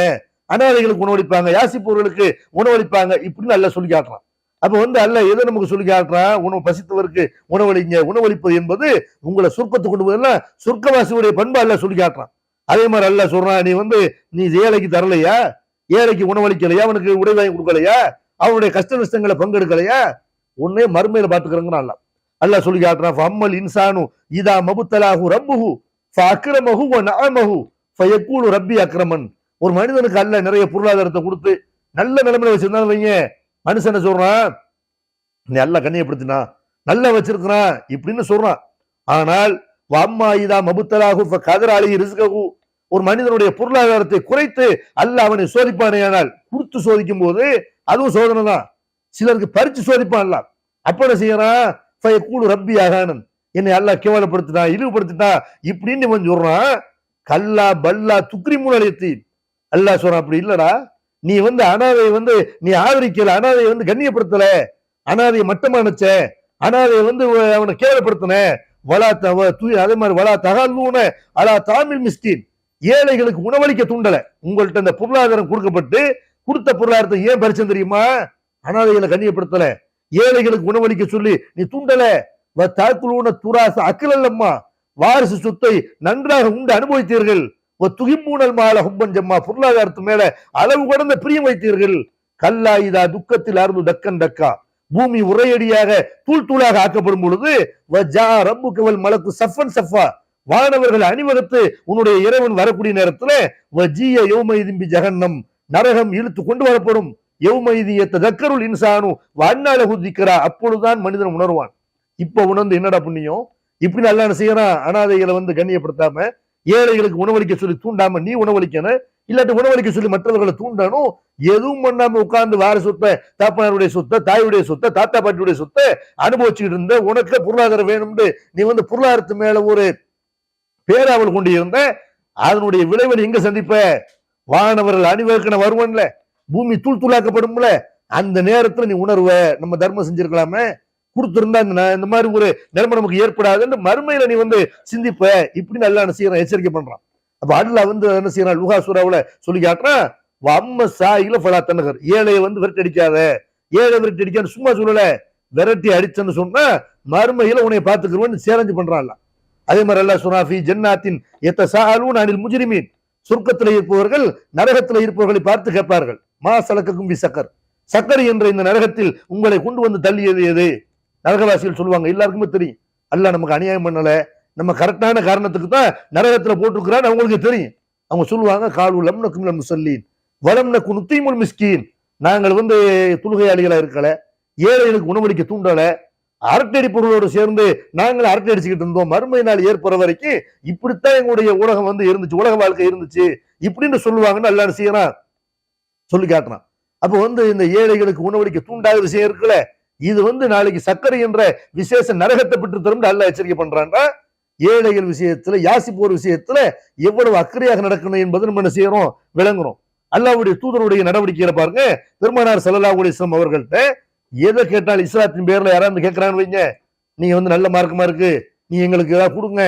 அனாதைகளுக்கு உணவளிப்பாங்க, யாசிப்பவர்களுக்கு உணவளிப்பாங்க. இப்படின்னு அல்லாஹ் சொல்லி காட்டுறான். அப்ப அல்லாஹ் எதை நமக்கு சொல்லி காட்டுறான்? உணவு பசித்தவருக்கு உணவளிங்க. உணவளிப்பது என்பது உங்களை சொர்க்கத்துக்கு கொண்டு போதெல்லாம் சொர்க்கவாசியுடைய பண்பு அல்லாஹ் சொல்லி காட்டுறான். அதே மாதிரி அல்லாஹ் சொல்றான், நீ ஏழைக்கு தரலையா, ஏழைக்கு உணவளிக்கலையா, அவனுக்கு உடை வாங்கி கொடுக்கலையா, அவனுடைய கஷ்ட நஷ்டங்களை பங்கெடுக்கலையா, உன்னே மறுமையில பாத்துக்கிறேங்கிறான் அல்லாஹ் சொல்லி காட்டுறான். ஃபம்மல் இன்சானு இதா மபுத்தலாஹு ரப்புஹு ஃபஅக்ரமஹு வ நஅமஹு ஃபயக்கூலு ரப்பி அக்ரமன். ஒரு மனிதனுக்கு அல்லாஹ் நிறைய பொருளாதாரத்தை கொடுத்து நல்ல நிலைமையில வச்சிருந்தாலும் வைங்க, மனுஷன் சொல்றான், நீ அல்லாஹ் கண்ணியப்படுத்தினா, நல்லா வச்சிருக்கிறான் இப்படின்னு சொல்றான். ஆனால் வம்மா இதா மபுத்தலாஹு ஃபகதர அலைஹி ரிஸ்கஹு, ஒரு மனிதனுடைய பொருளாதாரத்தை குறைத்து அல்லாஹ் அவனை சோதிப்பானேயானால், கொடுத்து சோதிக்கும் போது அதுவும் சோதனை தான். சிலருக்கு பறிச்சு சோதிப்பான் அல்லாஹ். அப்ப என்ன செய்யறான்? ஃபயக்கூலு ரப்பி அகானன், என்னை அல்லாஹ் கேவலப்படுத்தினா, இழிவுபடுத்தினா இப்படின்னு இவன் சொல்றான். கல்லா பல்லா துக்ரிமுன் அலையத்தீன். அல்லாஹ் சொல்றான், அப்படி இல்லடா, நீ அனாதையை நீ ஆதரிக்கல, அனாதையை கண்ணியப்படுத்தல, அனாதையை மட்டமா நினைச்ச, அனாதையை அவனை கேவலப்படுத்தின. அதே மாதிரி வலா தகாலூன அலா தாமில் மிஸ்கின், ஏழைகளுக்கு உணவளிக்க தூண்டல. உங்கள்கிட்ட இந்த பொருளாதாரம் கொடுக்கப்பட்டு கொடுத்த பொருளாதாரத்தை ஏன் பறிச்சம் தெரியுமா? அனாதைகளை கண்ணியப்படுத்தல, ஏழைகளுக்கு உணவளிக்க சொல்லி நீ தூண்டல. தாக்குலூன துராச அக்கிலல்லம்மா, வாரிசு சொத்தை நன்றாக உண்டு அனுபவித்தீர்கள். துகிமூனல் மால ஹுப்பன் ஜம்மா, பொருளாதாரத்து மேல அளவு கடந்த பிரியம் வைத்தீர்கள். கல்லா இதா துக்கத்தில் அருந்து தக்கன் தக்கா, பூமி உரையடியாக தூள் தூளாக ஆக்கப்படும் பொழுது ரப்புக்கவல் மலக்கு சஃபன் சஃபா, வானவர்கள் அணிவகுத்து உன்னுடைய இறைவன் வரக்கூடிய நேரத்துல வஜிய யௌமைதிம்பி ஜஹன்னம், நரகம் இழுத்து கொண்டு வரப்படும். யௌமைதியத்த தக்கருள் இன்சானு வண்ணாலஹு திக்ரா, அப்பொழுதுதான் மனிதன் உணர்வான். இப்ப உணர்ந்து என்னடா புண்ணியம், இப்படி நல்லா என்ன செய்யறான்? அனாதைகளை கண்ணியப்படுத்தாம, ஏழைகளுக்கு உணவளிக்க சொல்லி தூண்டாம நீ உணவளிக்கணும், இல்லாட்டி உணவளிக்க சொல்லி மற்றவர்களை தூண்டணும். எதுவும் பண்ணாம உட்கார்ந்து வார சொத்தை, தாப்பனாருடைய சொத்தை, தாயுடைய சொத்தை, தாத்தா பாட்டியுடைய சொத்தை அனுபவிச்சுட்டு இருந்த உனக்கு பொருளாதாரம் வேணும்னு நீ பொருளாதாரத்து மேல ஒரு பேராவல் கொண்டு இருந்த, அதனுடைய விளைவை எங்க சந்திப்ப? வானவர்கள் அணிவகுக்கன வருவன்ல, பூமி தூள் தூளாக்கப்படும்ல, அந்த நேரத்துல நீ உணர்வ, நம்ம தர்மம் செஞ்சிருக்கலாமே, கொடுத்திருந்தா இந்த மாதிரி ஒரு நிலைமை நமக்கு ஏற்படாதுன்னு மறுமையில நீ சிந்திப்ப. இப்படி நல்லா என்ன செய்யறான்? எச்சரிக்கை பண்றான். அப்ப அல்லாஹ் என்ன செய்யறான்? லூஹா சூராவுல சொல்லி காட்டுறான், அம்ம சாயில ஃபலா தன்னகர், ஏழையை விரட்டி அடிக்காத, ஏழை விரட்டி அடிக்கான்னு சும்மா சொல்லல, விரட்டி அடிச்சன்னு சொன்னா மறுமையில உன்னை பார்த்துக்கிறவன் சேலஞ்சு பண்றான். அதே மாதிரி அல்லாஹ் சுனாஃபி ஜன்னாத்தின் யத்தஸாஅலூன அனில் முஜ்ரிமீன், சொர்க்கத்தில் இருப்பவர்கள் நரகத்தில் இருப்பவர்களை பார்த்து கேட்பார்கள், மா சலக்கக்கும் பி சக்கர், சக்கர் என்ற இந்த நரகத்தில் உங்களை கொண்டு தள்ளியது எது? நரகவாசிகள் சொல்லுவாங்க, எல்லாருக்குமே தெரியும் அல்லாஹ் நமக்கு அநியாயம் பண்ணல, நம்ம கரெக்டான காரணத்துக்கு தான் நரகத்துல போட்டிருக்கிறான்னு அவங்களுக்கு தெரியும். அவங்க சொல்லுவாங்க, காலு லம் நக்கும் மினல் முஸல்லீன் வலம் நக்கு நுத்தீமுல் மிஸ்கீன், நாங்கள் தொழுகையாளிகளா இருக்கல, ஏழைகளுக்கு உணவளிக்க தூண்டல, அரட்டடி பொருளோடு சேர்ந்து நாங்கள் அரட்டை அடிச்சுக்கிட்டு இருந்தோம், மறுமை நாள் ஏற்படுற வரைக்கும் இப்படித்தான் எங்களுடைய உலகம் இருந்துச்சு, உலக வாழ்க்கை இருந்துச்சு இப்படின்னு சொல்லுவாங்கன்னு அல்லாஹ் செய்யறான், சொல்லி காட்டுறான். அப்போ இந்த ஏழைகளுக்கு உணவளிக்க தூண்டாத விஷயம் இருக்குல்ல, இது நாளைக்கு சக்கரை என்ற விசேஷ நரகத்தை பெற்று தரும் அல்லாஹ் எச்சரிக்கை பண்றான்டா. ஏழைகள் விஷயத்துல, யாசிப்போர் விஷயத்துல எவ்வளவு அக்கறையாக நடக்கணும் என்பது நம்ம என்ன செய்யறோம்? விளங்குறோம். அல்லாஹ்வுடைய தூதருடைய நடவடிக்கையில பாருங்க, பெருமானார் ஸல்லல்லாஹு அலைஹி வஸல்லம் அவர்கள்ட்ட எதை கேட்டாலும் இஸ்லாத்தின் பேர்ல யாராவது கேட்கறான்னு வைங்க, நீங்க நல்ல மார்க்கமா இருக்கு, நீ எங்களுக்கு ஏதாவது கொடுங்க,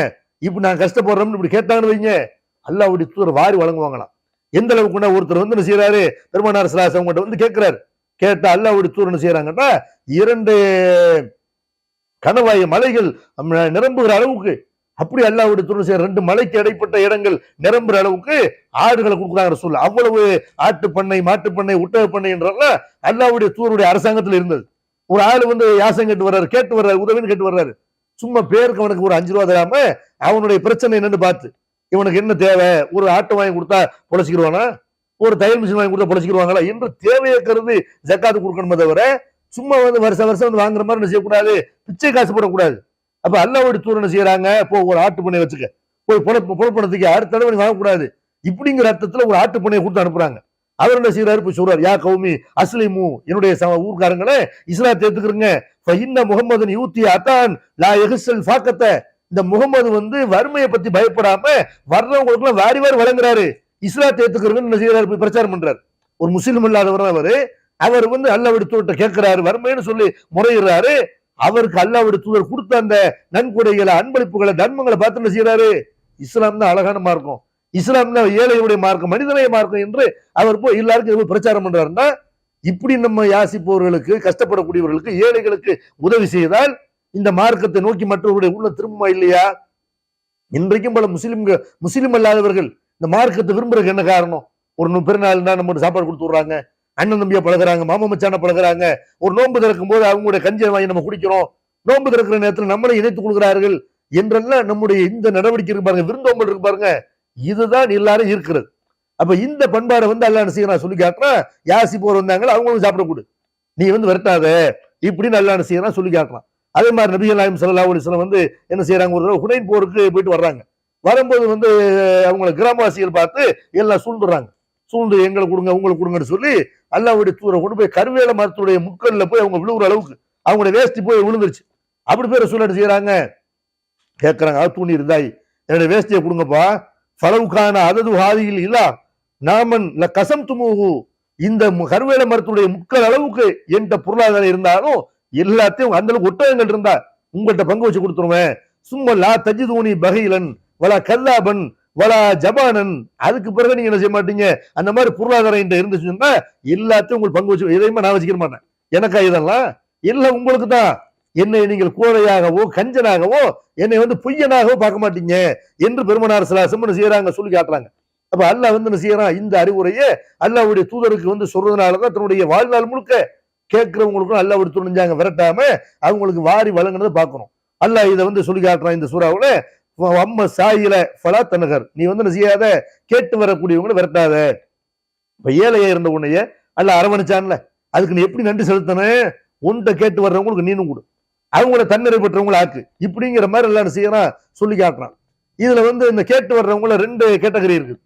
இப்படி நான் கஷ்டப்படுறோம்னு இப்படி கேட்டாங்கன்னு வைங்க, அல்லாஹ்வுடைய தூதர் வாரி வழங்குவாங்களாம். எந்த அளவுக்கு ஒருத்தர் என்ன செய்யறாரு? பெருமானார் ஸல்லல்லாஹு அலைஹி வஸல்லம் கிட்ட கேட்கிறாரு, கேட்டா அல்லாஹ்வுடைய தூதர் என்ன செய்யறாங்கன்னா, 2 கணவாய் மலைகள் நிரம்புகிற அளவுக்கு, அப்படி அல்லாஹ்வுடைய தூதர் செய்யற 2 மலைக்கு இடைப்பட்ட இடங்கள் நிரம்புற அளவுக்கு ஆடுகளை கொடுக்குறாங்க ரசூல். அவ்வளவு ஆட்டு பண்ணை, மாட்டு பண்ணை, ஒட்டக பண்ணை என்றெல்லாம் அல்லாஹ்வுடைய தூதருடைய அரசாங்கத்தில் இருந்தது. ஒரு ஆளு யாசம் கேட்டு வர்றாரு, கேட்டு வர்றாரு, உதவின்னு கேட்டு வர்றாரு, சும்மா பேருக்கு அவனுக்கு ஒரு 5 ரூபா தராம அவனுடைய பிரச்சனை என்னன்னு பார்த்து, இவனுக்கு என்ன தேவை, ஒரு ஆட்டை வாங்கி கொடுத்தா பொழைச்சிக்கிடுவானா, ஒரு தையல் மிஷின் வாங்கி கொடுத்தா பொழைச்சிக்கிடுவாங்களா என்று தேவையை கருதி ஜக்காத்து கொடுக்கணுமே தவிர சும்மா வந்து வருஷம் வருஷம் வந்து வாங்குற மாதிரி என்ன செய்யக்கூடாது, பிச்சை காசு போடக்கூடாது. அப்ப அல்லாஹ்வுடைய தூதர் என்ன செய்யறாங்க, இப்போ ஒரு ஆட்டு பண்ணை வச்சுக்க, போய் புலப்பணத்துக்கு அடுத்த தடவை நீ வாங்கக்கூடாது இப்படிங்கிற அர்த்தத்துல ஒரு ஆட்டு பண்ணையை கொடுத்து அனுப்புறாங்க. அவர் என்ன செய்யறாரு, போய் சொல்றாரு, யா கௌமி அஸ்லிமு, என்னுடைய ஊர்க்காரங்களே இஸ்லாத்தை ஏத்துக்கிறங்க. இன்ன முகமது யூத்தி அதான் லா எஹ்சல் ஃபாக்கத்த, இந்த முகமது வந்து வறுமையை பத்தி பயப்படாம வர்றவங்களுக்கு எல்லாம் வாரி வாரி வழங்குறாரு, இஸ்லாத்தை ஏத்துக்கிறங்கன்னு என்ன செய்யறாரு, போய் பிரச்சாரம் பண்றாரு. ஒரு முஸ்லீம் இல்லாதவர் அவர் வந்து அல்லாஹ்வுடைய தூதர்கிட்ட கேட்கிறாரு, வறுமைன்னு சொல்லி முறையிடுறாரு. அவருக்கு அல்லாஹ்வுடைய தூதர் கொடுத்த அந்த நன்கொடைகளை, அன்பளிப்புகளை, தர்மங்களை பார்த்து என்ன செய்யறாரு, இஸ்லாம் தான் அழகான மார்க்கம், இஸ்லாம் தான் ஏழையுடைய மார்க்கம், மனிதனைய மார்க்கம் என்று அவர் போய் எல்லாருக்கும் பிரச்சாரம் பண்றாருன்னா, இப்படி நம்ம யாசிப்பவர்களுக்கு, கஷ்டப்படக்கூடியவர்களுக்கு, ஏழைகளுக்கு உதவி செய்தால் இந்த மார்க்கத்தை நோக்கி மற்றவர்களுடைய உள்ள திரும்புமா இல்லையா? இன்றைக்கும் பல முஸ்லிம் அல்லாதவர்கள் இந்த மார்க்கத்தை விரும்புறதுக்கு என்ன காரணம்? ஒரு பெருநாள்னா நம்ம சாப்பாடு கொடுத்து விடுறாங்க, அண்ணன் தம்பியா பழகுறாங்க, மாமா மச்சான பழகுறாங்க, ஒரு நோன்பு திறக்கும் போது அவங்களுடைய கஞ்சியை வாங்கி நம்ம குடிக்கிறோம், நோன்பு திறக்கிற நேரத்தில் நம்மளை இணைத்துக் கொள்கிறார்கள் என்றெல்லாம் நம்முடைய இந்த நடவடிக்கை இருக்கு பாருங்க, விருந்தோம்பல் இருக்கு பாருங்க, இதுதான் எல்லாரும் இருக்கிறது. அப்ப இந்த பண்பாடை வந்து அல்லாஹ் என்ன செய்யறான் சொல்லி காட்டுறான். யாசி போர் வந்தாங்க அவங்களும் சாப்பிடக்கூடு, நீ வந்து விரட்டாத இப்படின்னு அல்லாஹ் என்ன செய்யறான் சொல்லி காட்டுறான். அதே மாதிரி நபிகள் நாயகம் ஸல்லல்லாஹு அலைஹி வஸல்லம் வந்து என்ன செய்யறாங்க, ஒரு ஹுனைன் போருக்கு போயிட்டு வர்றாங்க. வரும்போது வந்து அவங்களை கிராமவாசிகள் பார்த்து எல்லாம் சூழ்ந்துடுறாங்க, சூழ்ந்து எங்களை கொடுங்க உங்களுக்கு கொடுங்கன்னு சொல்லி அல்லாஹ்வுடைய தூதரை கொண்டு போய் கருவேல மரத்துடைய முக்கல்ல போய் அவங்க விழுவுற அளவுக்கு அவங்களுடைய வேஷ்டி போய் விழுந்துருச்சு. அப்படி பேர் சொல்லிட்டு செய்யறாங்க, கேட்கறாங்க, தூணி இருந்தாய் என்னுடைய வேஷ்டியை கொடுங்கப்பா, ஃபலவுக்கான அதது ஹாதியில் இல்லா நாமன் கசம் துமுகு, இந்த கருவேல மரத்துடைய முக்கல் அளவுக்கு என்கிட்ட பொருளாதாரம் இருந்தாலும் எல்லாத்தையும் அந்த அளவுக்கு ஒட்டகங்கள் இருந்தா உங்கள்கிட்ட பங்கு வச்சு கொடுத்துருவேன். சும்மா லா தஜிதூனி பகீலன் வலா கல்லாபன் வலா ஜபானன், அதுக்கு பிறகு நீங்க என்ன செய்ய மாட்டீங்க, அந்த மாதிரி பொருளாதாரம் இருந்துச்சுன்னா எல்லாத்தையும் உங்களுக்கு பங்கு வச்சு, எதையுமே நான் வச்சுக்க மாட்டேன், எனக்கா இதெல்லாம் எல்லாம் உங்களுக்கு தான், என்னை நீங்கள் கோழையாகவோ கஞ்சனாகவோ என்னை வந்து பொய்யனாகவோ பார்க்க மாட்டீங்க என்று பெருமனார் ஸல்லல்லாஹு அலைஹி செய்யறாங்க சொல்லி காட்டுறாங்க. அப்ப அல்லாஹ் வந்து என்ன செய்யறான், இந்த அறிவுரையை அல்லாஹ்வுடைய தூதருக்கு வந்து சொல்றதுனாலதான் தன்னுடைய வாழ்நாள் முழுக்க கேட்கிறவங்களுக்கும் அல்லாஹ்வுடைய தூதர் விரட்டாம அவங்களுக்கு வாரி வழங்குறதை பார்க்கணும். அல்லாஹ் இதை வந்து சொல்லி காட்டுறான் இந்த சூறாவுல, அம்ம சாயில ஃபலா தனகர், நீ வந்து என்ன செய்யாத, கேட்டு வரக்கூடியவங்களை விரட்டாத. இப்ப ஏழையா இருந்த உன்னைய அல்லாஹ் அரவணைச்சான்ல, அதுக்கு நீ எப்படி நன்றி செலுத்தணும், உன்கிட்ட கேட்டு வர்றவங்களுக்கு நீனும் கொடு, அவங்கள தன்னிறை பெற்றவங்களை ஆக்கு, இப்படிங்கிற மாதிரி எல்லாம் என்ன செய்யறான் சொல்லி காட்டுறான். இதுல வந்து இந்த கேட்டு வர்றவங்கள ரெண்டு கேட்டகரி இருக்கு.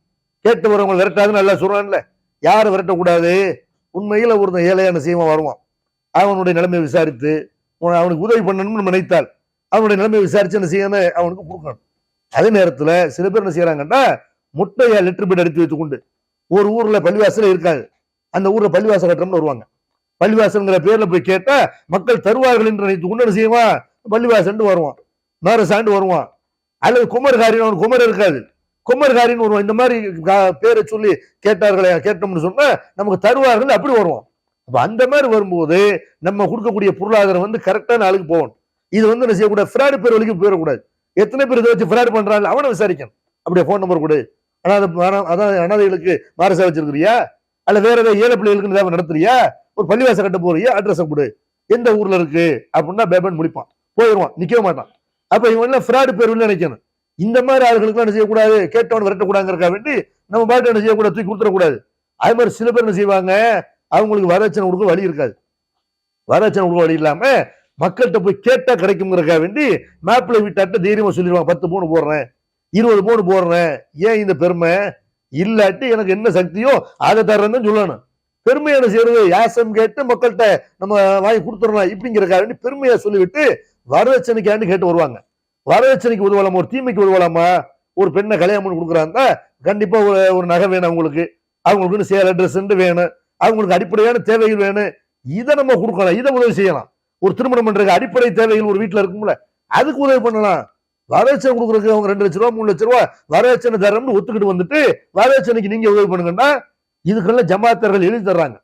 கேட்டு வர்றவங்க விரட்டாதுன்னு நல்லா சொல்றான்ல, யாரை விரட்டக்கூடாது, உண்மையில ஒருத்தன் ஏழையான செய்வன் வருவான், அவனுடைய நிலைமையை விசாரித்து அவனுக்கு உதவி பண்ணணும்னு நினைத்தால் அவனுடைய நிலைமையை விசாரிச்சு என்ன செய்யணும், அவனுக்கு கொடுக்கணும். அதே நேரத்துல சில பேர் என்ன செய்யறாங்கன்னா, முட்டையா லிட்டர் பீட் எடுத்து வைத்துக் கொண்டு ஒரு ஊர்ல பள்ளிவாசல இருக்காது, அந்த ஊர்ல பள்ளிவாசல் கட்டுறோம்னு வருவாங்க, பள்ளிவாசல்ங்கிற பேர்ல போய் கேட்டா மக்கள் தருவார்கள் என்று நினைத்து கொண்டு என்ன செய்வான், பள்ளிவாசல் வருவான், மேரசாண்டு வருவான், அல்லது குமர்காரின்னு அவனுக்கு குமர் இருக்காது, குமர்காரின்னு வருவான். இந்த மாதிரி பேரை சொல்லி கேட்டார்களே, கேட்டோம்னு சொன்னா நமக்கு தருவார்கள் அப்படி வருவான். அப்ப அந்த மாதிரி வரும்போது நம்ம கொடுக்கக்கூடிய பொருளாதாரம் வந்து கரெக்டான ஆளுக்கு போகணும். இது வந்து என்ன செய்யக்கூடாது, ஃப்ராடு பேர் வழிக்கு போயிடக்கூடாது. எத்தனை பேர் இதை வச்சு ஃப்ராடு பண்றாங்க அவனை விசாரிக்கணும். அப்படியே போன் நம்பர் கொடு, அதான் அனாதைகளுக்கு மாரசா வச்சிருக்கிறியா, அல்ல வேற ஏதாவது ஏழை பிள்ளைகளுக்கு நடத்துறியா, ஒரு பள்ளிவாச கட்ட போறியா, அட்ரஸை கொடு, எந்த ஊர்ல இருக்கு அப்படின்னா பேபன் முடிப்பான், போயிடுவான், நிக்கவே மாட்டான். அப்ப இவன் எல்லாம் ஃப்ராடு பேர் வழி நினைக்கணும். இந்த மாதிரி ஆளுகளுக்கு என்ன செய்யக்கூடாது, கேட்டவன் விரட்டக்கூடாதுங்கிறக்கா வேண்டி நம்ம பாட்டு என்ன செய்யக்கூடாது, தூக்கி கொடுத்துடக்கூடாது. அதே மாதிரி சில பேர் என்ன செய்வாங்க, அவங்களுக்கு வரதட்சணை கொடுக்க வழி இருக்காது, வரதட்சணை கொடுக்க வழி இல்லாம மக்கள்கிட்ட போய் கேட்டா கிடைக்குங்கிறக்கா வேண்டி மேப்ல விட்டாட்ட தைரியமா சொல்லிடுவாங்க, 10 பவுன் போடுறேன், 20 பவுன் போடுறேன். ஏன் இந்த பெருமை, இல்லாட்டி எனக்கு என்ன சக்தியோ அதை தர்றேன்னு சொல்லணும். பெருமை என்ன செய்யறது, யாசம் கேட்டு மக்கள்கிட்ட நம்ம வாங்கி கொடுத்துடலாம் இப்படிங்கிறக்கா வேண்டி பெருமையா சொல்லிவிட்டு வரதட்சணைக்காண்டி கேட்டு வருவாங்க. வரதட்சணைக்கு உதவலாமா, ஒரு தீமைக்கு உதவலாமா, ஒரு பெண்ணை கல்யாணம் பண்ணி கொடுக்குறாங்க, கண்டிப்பா ஒரு நகை வேணும் அவங்களுக்கு சேலை ட்ரெஸ் வேணும், அவங்களுக்கு அடிப்படையான தேவைகள் வேணும், இதை நம்ம கொடுக்கலாம், இதை உதவி செய்யலாம். ஒரு திருமணம் பண்றதுக்கு அடிப்படை தேவைகள் ஒரு வீட்டுல இருக்கும்ல, அதுக்கு உதவி பண்ணலாம். வரதட்சணை கொடுக்குறதுக்கு அவங்க 2 லட்ச ரூபா 3 லட்ச ரூபா வரதட்சணை தரம்னு ஒத்துக்கிட்டு வந்துட்டு வரதட்சணைக்கு நீங்க உதவி பண்ணுங்கன்னா இதுக்கெல்லாம் ஜமாத்தார்கள் எழுதி தர்றாங்க.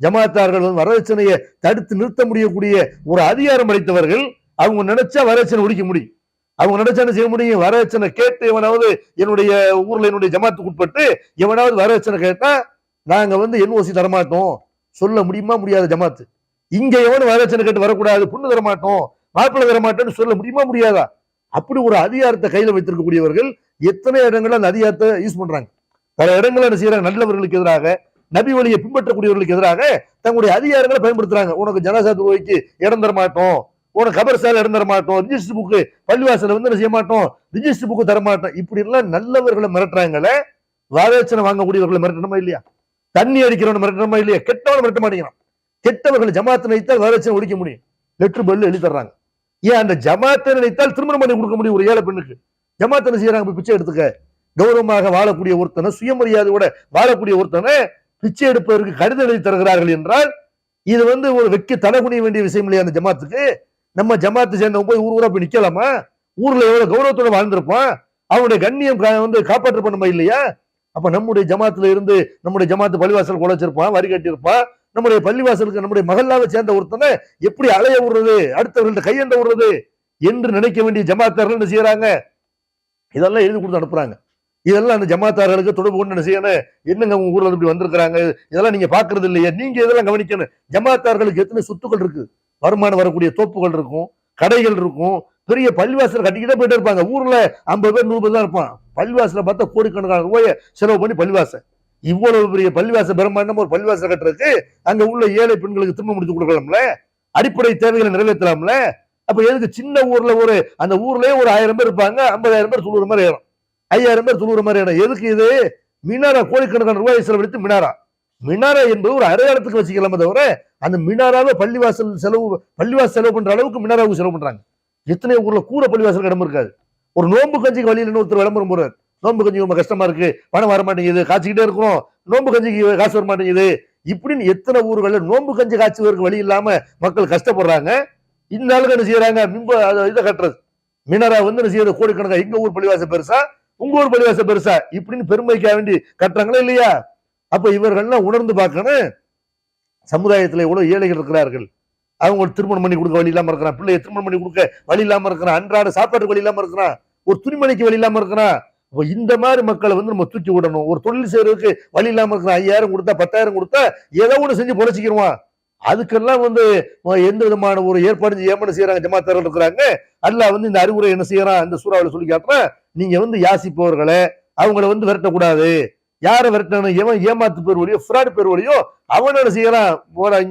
ஜமாத்தார்கள் வரதட்சணையை தடுத்து நிறுத்த முடியக்கூடிய ஒரு அதிகாரம் அளித்தவர்கள். அவங்க நினைச்சா வரதட்சணை ஒழிக்க முடியும், அவங்க நினைச்சா செய்ய முடியும். வரதட்சணை கேட்டு எவனாவது என்னுடைய ஊர்ல என்னுடைய ஜமாத்துக்கு உட்பட்டு எவனாவது வரதட்சணை கேட்டா நாங்க வந்து NOC தரமாட்டோம் சொல்ல முடியுமா, முடியாத ஜமாத்து. இங்க எவனும் வரதட்சணை கேட்டு வரக்கூடாது, பொண்ணு தரமாட்டோம் மாப்பிள்ளை தரமாட்டோம்னு சொல்ல முடியுமா, முடியாதா? அப்படி ஒரு அதிகாரத்தை கையில வைத்திருக்கக்கூடியவர்கள் எத்தனை இடங்கள்ல அந்த அதிகாரத்தை யூஸ் பண்றாங்க. பல இடங்கள்ல என்ன செய்யறாங்க, நல்லவர்களுக்கு எதிராக நபி வழியை பின்பற்றக்கூடியவர்களுக்கு எதிராக தங்களுடைய அதிகாரங்களை பயன்படுத்துறாங்க. உனக்கு ஜனாசா தொழுகைக்கு இடம் தர மாட்டோம், உனக்கு கபர்சால இடம் தர மாட்டோம், ரிஜிஸ்டர் புக்கு பள்ளிவாசல வந்து செய்ய மாட்டோம், ரிஜிஸ்டர் புக்கு தர மாட்டோம், இப்படி எல்லாம் நல்லவர்களை மிரட்டுறாங்களே. வரதட்சணை வாங்கக்கூடியவர்களை மிரட்டணுமா இல்லையா? தண்ணி அடிக்கிறவனை மிரட்டணுமா இல்லையா? கெட்டவனை மிரட்ட மாட்டேங்கிறான். கெட்டவர்களை ஜமாத்தை நினைத்தால் வரதட்சணை ஒழிக்க முடியும், லெட்டர் பல்லு எழுதி தர்றாங்க. ஏன் அந்த ஜமாத்தை நினைத்தால் திருமணம் பண்ணி கொடுக்க முடியும் ஒரு ஏழை பெண்ணுக்கு. ஜமாத்தை செய்யறாங்க, பிச்சை எடுத்துக்க. கௌரவமாக வாழக்கூடிய ஒருத்தனை, சுயமரியாதையோட வாழக்கூடிய ஒருத்தனை பிச்சை எடுப்பதற்கு கடிதம் எழுதி தருகிறார்கள் என்றால் இது வந்து ஒரு வெக்கி தலைகுனிய வேண்டிய விஷயம் இல்லையா? அந்த ஜமாத்துக்கு நம்ம ஜமாத்து சேர்ந்தவங்க போய் ஊர் ஊரா போய் நிக்கலாமா? ஊர்ல எவ்வளவு கௌரவத்தோட வாழ்ந்திருப்பான், அவனுடைய கண்ணியம் வந்து காப்பாற்றப்படணுமா இல்லையா? அப்ப நம்முடைய ஜமாத்துல இருந்து நம்முடைய ஜமாத்து பள்ளிவாசல் குலைச்சிருப்பான், வரி கட்டியிருப்பான். நம்முடைய பள்ளிவாசலுக்கு நம்முடைய மகல்லாவை சேர்ந்த ஒருத்தனை எப்படி அலைய விடுறது, அடுத்தவர்கள்ட்ட கையெண்ட விடுறது என்று நினைக்க வேண்டிய ஜமாத்தார்கள் என்ன செய்யறாங்க? இதெல்லாம் எழுதி கொடுத்து அனுப்புறாங்க. இதெல்லாம் அந்த ஜமாத்தார்களுக்கு தொடர்பு கொண்டு என்ன செய்யணும்? என்னங்க உங்க ஊர்ல இப்படி வந்திருக்கிறாங்க, இதெல்லாம் நீங்க பாக்குறது இல்லையா? நீங்க இதெல்லாம் கவனிக்கணும். ஜமாத்தார்களுக்கு எத்தனை சொத்துக்கள் இருக்கு, வருமானம் வரக்கூடிய தோப்புகள் இருக்கும், கடைகள் இருக்கும், பெரிய பள்ளிவாசல் கட்டிக்கிட்டே போயிட்டு இருப்பாங்க. ஊர்ல 50 பேர் 100 பேர் தான் இருப்பான். பள்ளிவாசல பார்த்தா கோடிக்கணக்கான ரூபாயை செலவு பண்ணி பள்ளிவாசல், இவ்வளவு பெரிய பள்ளிவாசல் பிரம்மாண்டம் ஒரு பள்ளிவாசல் கட்டுறதுக்கு அங்க உள்ள ஏழை பெண்களுக்கு திரும்ப முடிச்சு கொடுக்கலாம்ல, அடிப்படை தேவைகளை நிறைவேற்றலாம்ல. அப்ப எதுக்கு சின்ன ஊர்ல அந்த ஊர்லயே ஒரு 1000 பேர் இருப்பாங்க, 50,000 பேர் துளுற மாதிரி ஏறும், 5000 பேர் துளுற மாதிரி ஏறும். எதுக்கு இது? மினாரா கோடிக்கணக்கான ரூபாய் செலவழித்து மினாரா என்பது ஒரு அடையாளத்துக்கு வச்சுக்கலாமே தவிர அந்த மினாராவை பள்ளிவாசல் செலவு பண்ற அளவுக்கு மினாராவுக்கு செலவு பண்றாங்க. எத்தனை ஊர்ல கூற பள்ளிவாசல் இடம் இருக்காது. ஒரு நோன்பு கஞ்சிக்கு வழியில் ஒருத்தர் விளம்பரம் போறாரு, நோன்பு கஞ்சி ரொம்ப கஷ்டமா இருக்கு, பணம் வர மாட்டேங்குது, காய்ச்சிக்கிட்டே இருக்கிறோம், நோன்பு கஞ்சிக்கு காசு வர மாட்டேங்குது, இப்படின்னு எத்தனை ஊர்கள்ல நோன்பு கஞ்சி காய்ச்சுவதற்கு வழி இல்லாம மக்கள் கஷ்டப்படுறாங்க. இந்த ஆளுக்கு என்ன செய்யறாங்க? இதை கட்டுறது, மினாரா வந்து என்ன செய்யறது? கோடிக்கணக்கா. எங்க ஊர் பள்ளிவாசல் பெருசா, உங்க ஊர் பள்ளிவாசல் பெருசா, இப்படின்னு பெருமைக்காக வேண்டி கட்டுறாங்களா இல்லையா? அப்ப இவர்கள்லாம் உணர்ந்து பார்க்கணும், சமுதாயத்துல எவ்வளவு ஏழைகள் இருக்கிறார்கள், அவங்க திருமணம் பண்ணி கொடுக்க வழி இல்லாம இருக்கிறான், பிள்ளைய திருமணம் பண்ணி கொடுக்க வழி இல்லாம இருக்கிறான், அன்றாட சாப்பாட்டுக்கு வழி இல்லாம இருக்கிறான், ஒரு துணிமணிக்கு வழி இல்லாம இருக்கிறான். இந்த மாதிரி மக்களை வந்து நம்ம தூக்கி விடணும். ஒரு தொழில் செய்யறதுக்கு வழி இல்லாம இருக்கிறான், 5000 கொடுத்தா 10,000 கொடுத்தா ஏதோ ஒண்ணு செஞ்சு பொழைச்சிக்கிடுவான். அதுக்கெல்லாம் வந்து எந்த விதமான ஒரு ஏற்பாடு ஏமாறு செய்யறாங்க ஜமாத்தார்கள் இருக்கிறாங்க. அல்லாஹ் வந்து இந்த அறிவுரை என்ன செய்யறான்? இந்த சூறாவில் சொல்லி காட்டுறான், நீங்க வந்து யாசிப்பவர்களை அவங்களை வந்து விரட்டக்கூடாது. யாரை விரட்டணும்? எவன் ஏமாத்து பேர் வழியோ ஃப்ராட் பேர் வழியோ அவனை என்ன செய்யறான்?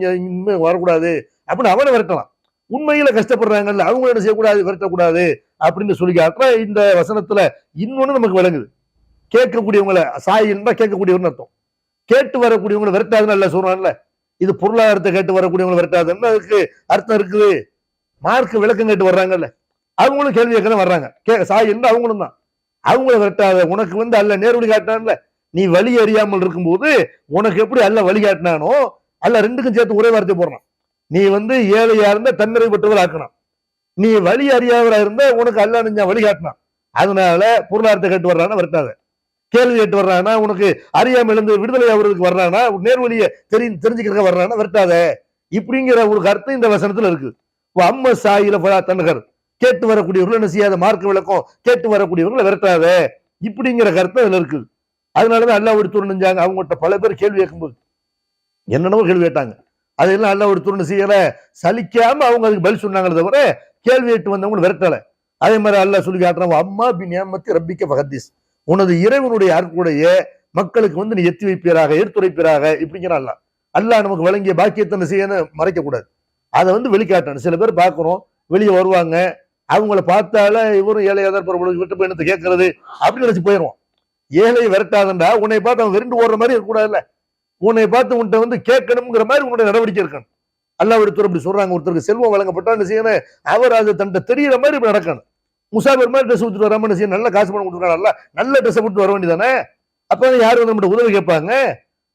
இனிமே வரக்கூடாது அப்படின்னு அவனை விரட்டலாம். உண்மையில கஷ்டப்படுறாங்கல்ல, அவங்க என்ன செய்யக்கூடாது? விரட்டக்கூடாது அப்படின்னு சொல்லி காட்டுற இந்த வசனத்துல இன்னொன்னு நமக்கு விளங்குது. கேட்கக்கூடியவங்களை சாயின்னா கேட்கக்கூடியவர்னு அர்த்தம். கேட்டு வரக்கூடியவங்களை விரட்டாதுன்னு அல்ல சொல்றான்ல. இது பொருளாதாரத்தை கேட்டு வரக்கூடியவங்களை விரட்டாதுன்னு அதுக்கு அர்த்தம் இருக்குது. மார்க் விளக்கம் கேட்டு வர்றாங்கல்ல, அவங்களும் கேள்வி கேட்க வர்றாங்க. சாயின்னா அவங்களும் தான். அவங்கள விரட்டாத, உனக்கு வந்து அல்ல நேர்வழி காட்டினான்ல, நீ வழி அறியாமல் இருக்கும்போது உனக்கு எப்படி அல்ல வழிகாட்டினானோ அல்ல ரெண்டுக்கும் சேர்த்து ஒரே வார்த்தை போடுறான். நீ வந்து ஏழையா இருந்த தன்னிறை பெற்றவர் ஆக்கணும், நீ வழி அறியாதவரா இருந்த உனக்கு அல்ல நெஞ்சா வழிகாட்டினான். அதனால பொருளாதாரத்தை கேட்டு வர்றானா விரட்டாத, கேள்வி கேட்டு வர்றானா, உனக்கு அறியாம எழுந்து விடுதலை ஆகுறதுக்கு வர்றானா, நேர்வழியை தெரிஞ்சுக்கிறதுக்கு வர்றானா விரட்டாத. இப்படிங்கிற ஒரு கருத்து இந்த வசனத்துல இருக்கு. அம்ம சாயில தன்னகர், கேட்டு வரக்கூடியவர்கள் என்ன செய்யாத, மார்க்க விளக்கம் கேட்டு வரக்கூடியவர்களை விரட்டாத, இப்படிங்கிற கருத்து அதுல இருக்குது. அதனாலதான் அல்லாஹ் ஒரு துணை செஞ்சாங்க. அவங்ககிட்ட பல பேர் கேள்வி கேட்கும்போது என்னென்னவோ கேள்வி கேட்டாங்க. அதெல்லாம் அல்லாஹ் ஒரு துணை செய்யல, சலிக்காம அவங்க அதுக்கு பதில் சொன்னாங்களே தவிர கேள்வி கேட்டு வந்தவங்க விரட்டல. அதே மாதிரி அல்லாஹ் சொல்லி காட்டுறாங்க, அம்மா பி நியமத்தி ரப்பிக்க ஃபஹதீஸ், உனது இறைவனுடைய அருளுடைய மக்களுக்கு வந்து நீ எத்தி வைப்பீராக, எடுத்துரைப்பீராக, இப்படிங்கிற அல்லாஹ் நமக்கு வழங்கிய பாக்கியத்தை செய்யணும் மறைக்க கூடாது, அதை வந்து வெளிக்காட்டணும். சில பேர் பார்க்கிறோம், வெளியே வருவாங்க, அவங்கள பார்த்தால இவரும் ஏழையாதான் விட்டு போய் என்னத்தை கேட்கறது அப்படின்னு நினைச்சு போயிடுவோம். ஏழை விரட்டாதண்டா, உன்னை பார்த்து அவன் விரண்டு ஓடுற மாதிரி இருக்கக்கூடாதுல்ல, உன்னை பார்த்து உன்ட்ட வந்து கேட்கணுங்கிற மாதிரி உன்னுடைய நடவடிக்கை இருக்கணும். அல்லாஹ் ஒருத்தர் அப்படி சொல்றாங்க, ஒருத்தருக்கு செல்வம் வழங்கப்பட்டா என்ன செய்யணும்? அவர் அது தன்ட்ட தெரியற மாதிரி இப்ப நடக்கணும். முசாபர் மாதிரி ட்ரெஸ் கொடுத்துட்டு வராம என்ன செய்யணும்? நல்ல காசு பணம் கொடுத்துருக்காங்க, நல்ல ட்ரெஸ் போட்டு வர வேண்டியதானே. அப்ப யாரு வந்து நம்மகிட்ட உதவி கேட்பாங்க?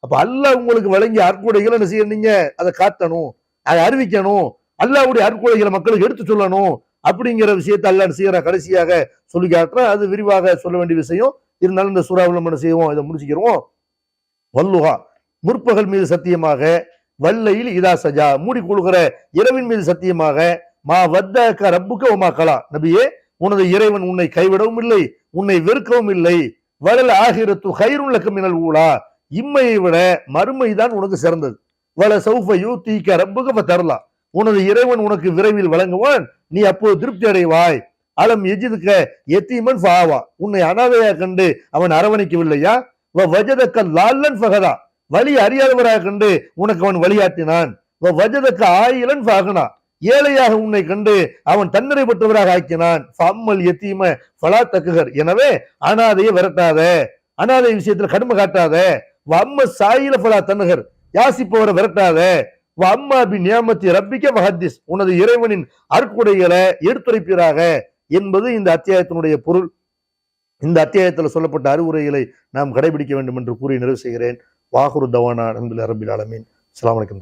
அப்ப அல்லாஹ் உங்களுக்கு வழங்கிய அற்கொடைகளை என்ன செய்ய, நீங்க அதை காட்டணும், அதை அறிவிக்கணும், அல்லாஹ்வுடைய அற்கொடைகளை மக்களுக்கு எடுத்து சொல்லணும். அப்படிங்கிற விஷயத்தை அல்லாஹ் செய்யற கடைசியாக சொல்லி காட்டுற, அது விரிவாக சொல்ல வேண்டிய விஷயம். இருந்தாலும் இந்த சூறாவில் நம்ம என்ன செய்வோம், இதை முடிச்சுக்கிறோம். வல்லுஹா, முற்பகல் மீது சத்தியமாக, வல்லையில் இதா சஜா, மூடி கொள்கிற இரவின் மீது சத்தியமாக, மா வத்தக ரப்புக வமா கலா, நபியே உனது இறைவன் உன்னை கைவிடவும் இல்லை, உன்னை வெறுக்கவும் இல்லை. வலல் ஆகிரத்து கைருன் லக்க மினல் ஊலா, இம்மையை விட மறுமைதான் உனக்கு சிறந்தது. வல சௌஃப யூதீக ரப்புக ஃபதர்லா, உனது இறைவன் உனக்கு விரைவில் வழங்குவான், நீ அப்போது திருப்தி அடைவாய். அலம் எஜிதுக்க எத்தீமன் ஃபாவா, உன்னை அனாதையா கண்டு அவன் அரவணைக்கவில்லையா? வஜதக்க லால்லன் ஃபஹதா, வழி அறியாதவராக கண்டு உனக்கு அவன் வழிகாட்டினான். வஜதக்க ஆயிலன் ஃபாகனா, ஏழையாக உன்னை கண்டு அவன் தன்னிறை பெற்றவராக ஆக்கினான். ஃபம்மல் யதீம ஃபலா தக்குகர், எனவே அனாதையை விரட்டாத, அனாதை விஷயத்துல கடுமை காட்டாத. அம்ம சாயில ஃபலா தன்னுகர், யாசிப்பவரை விரட்டாத. அம்மா பி நியாமத்தி ரப்பிக்க மஹத்திஸ், உனது இறைவனின் அற்குடைகளை எடுத்துரைப்பீராக என்பது இந்த அத்தியாயத்தினுடைய பொருள். இந்த அத்தியாயத்தில் சொல்லப்பட்ட அறிவுரைகளை நாம் கடைபிடிக்க வேண்டும் என்று கூறி நிறைவு செய்கிறேன். வாகுரு தவானா அல்ஹம்துலில்லாஹி ரப்பில் ஆலமீன். அஸ்ஸலாமு அலைக்கும்.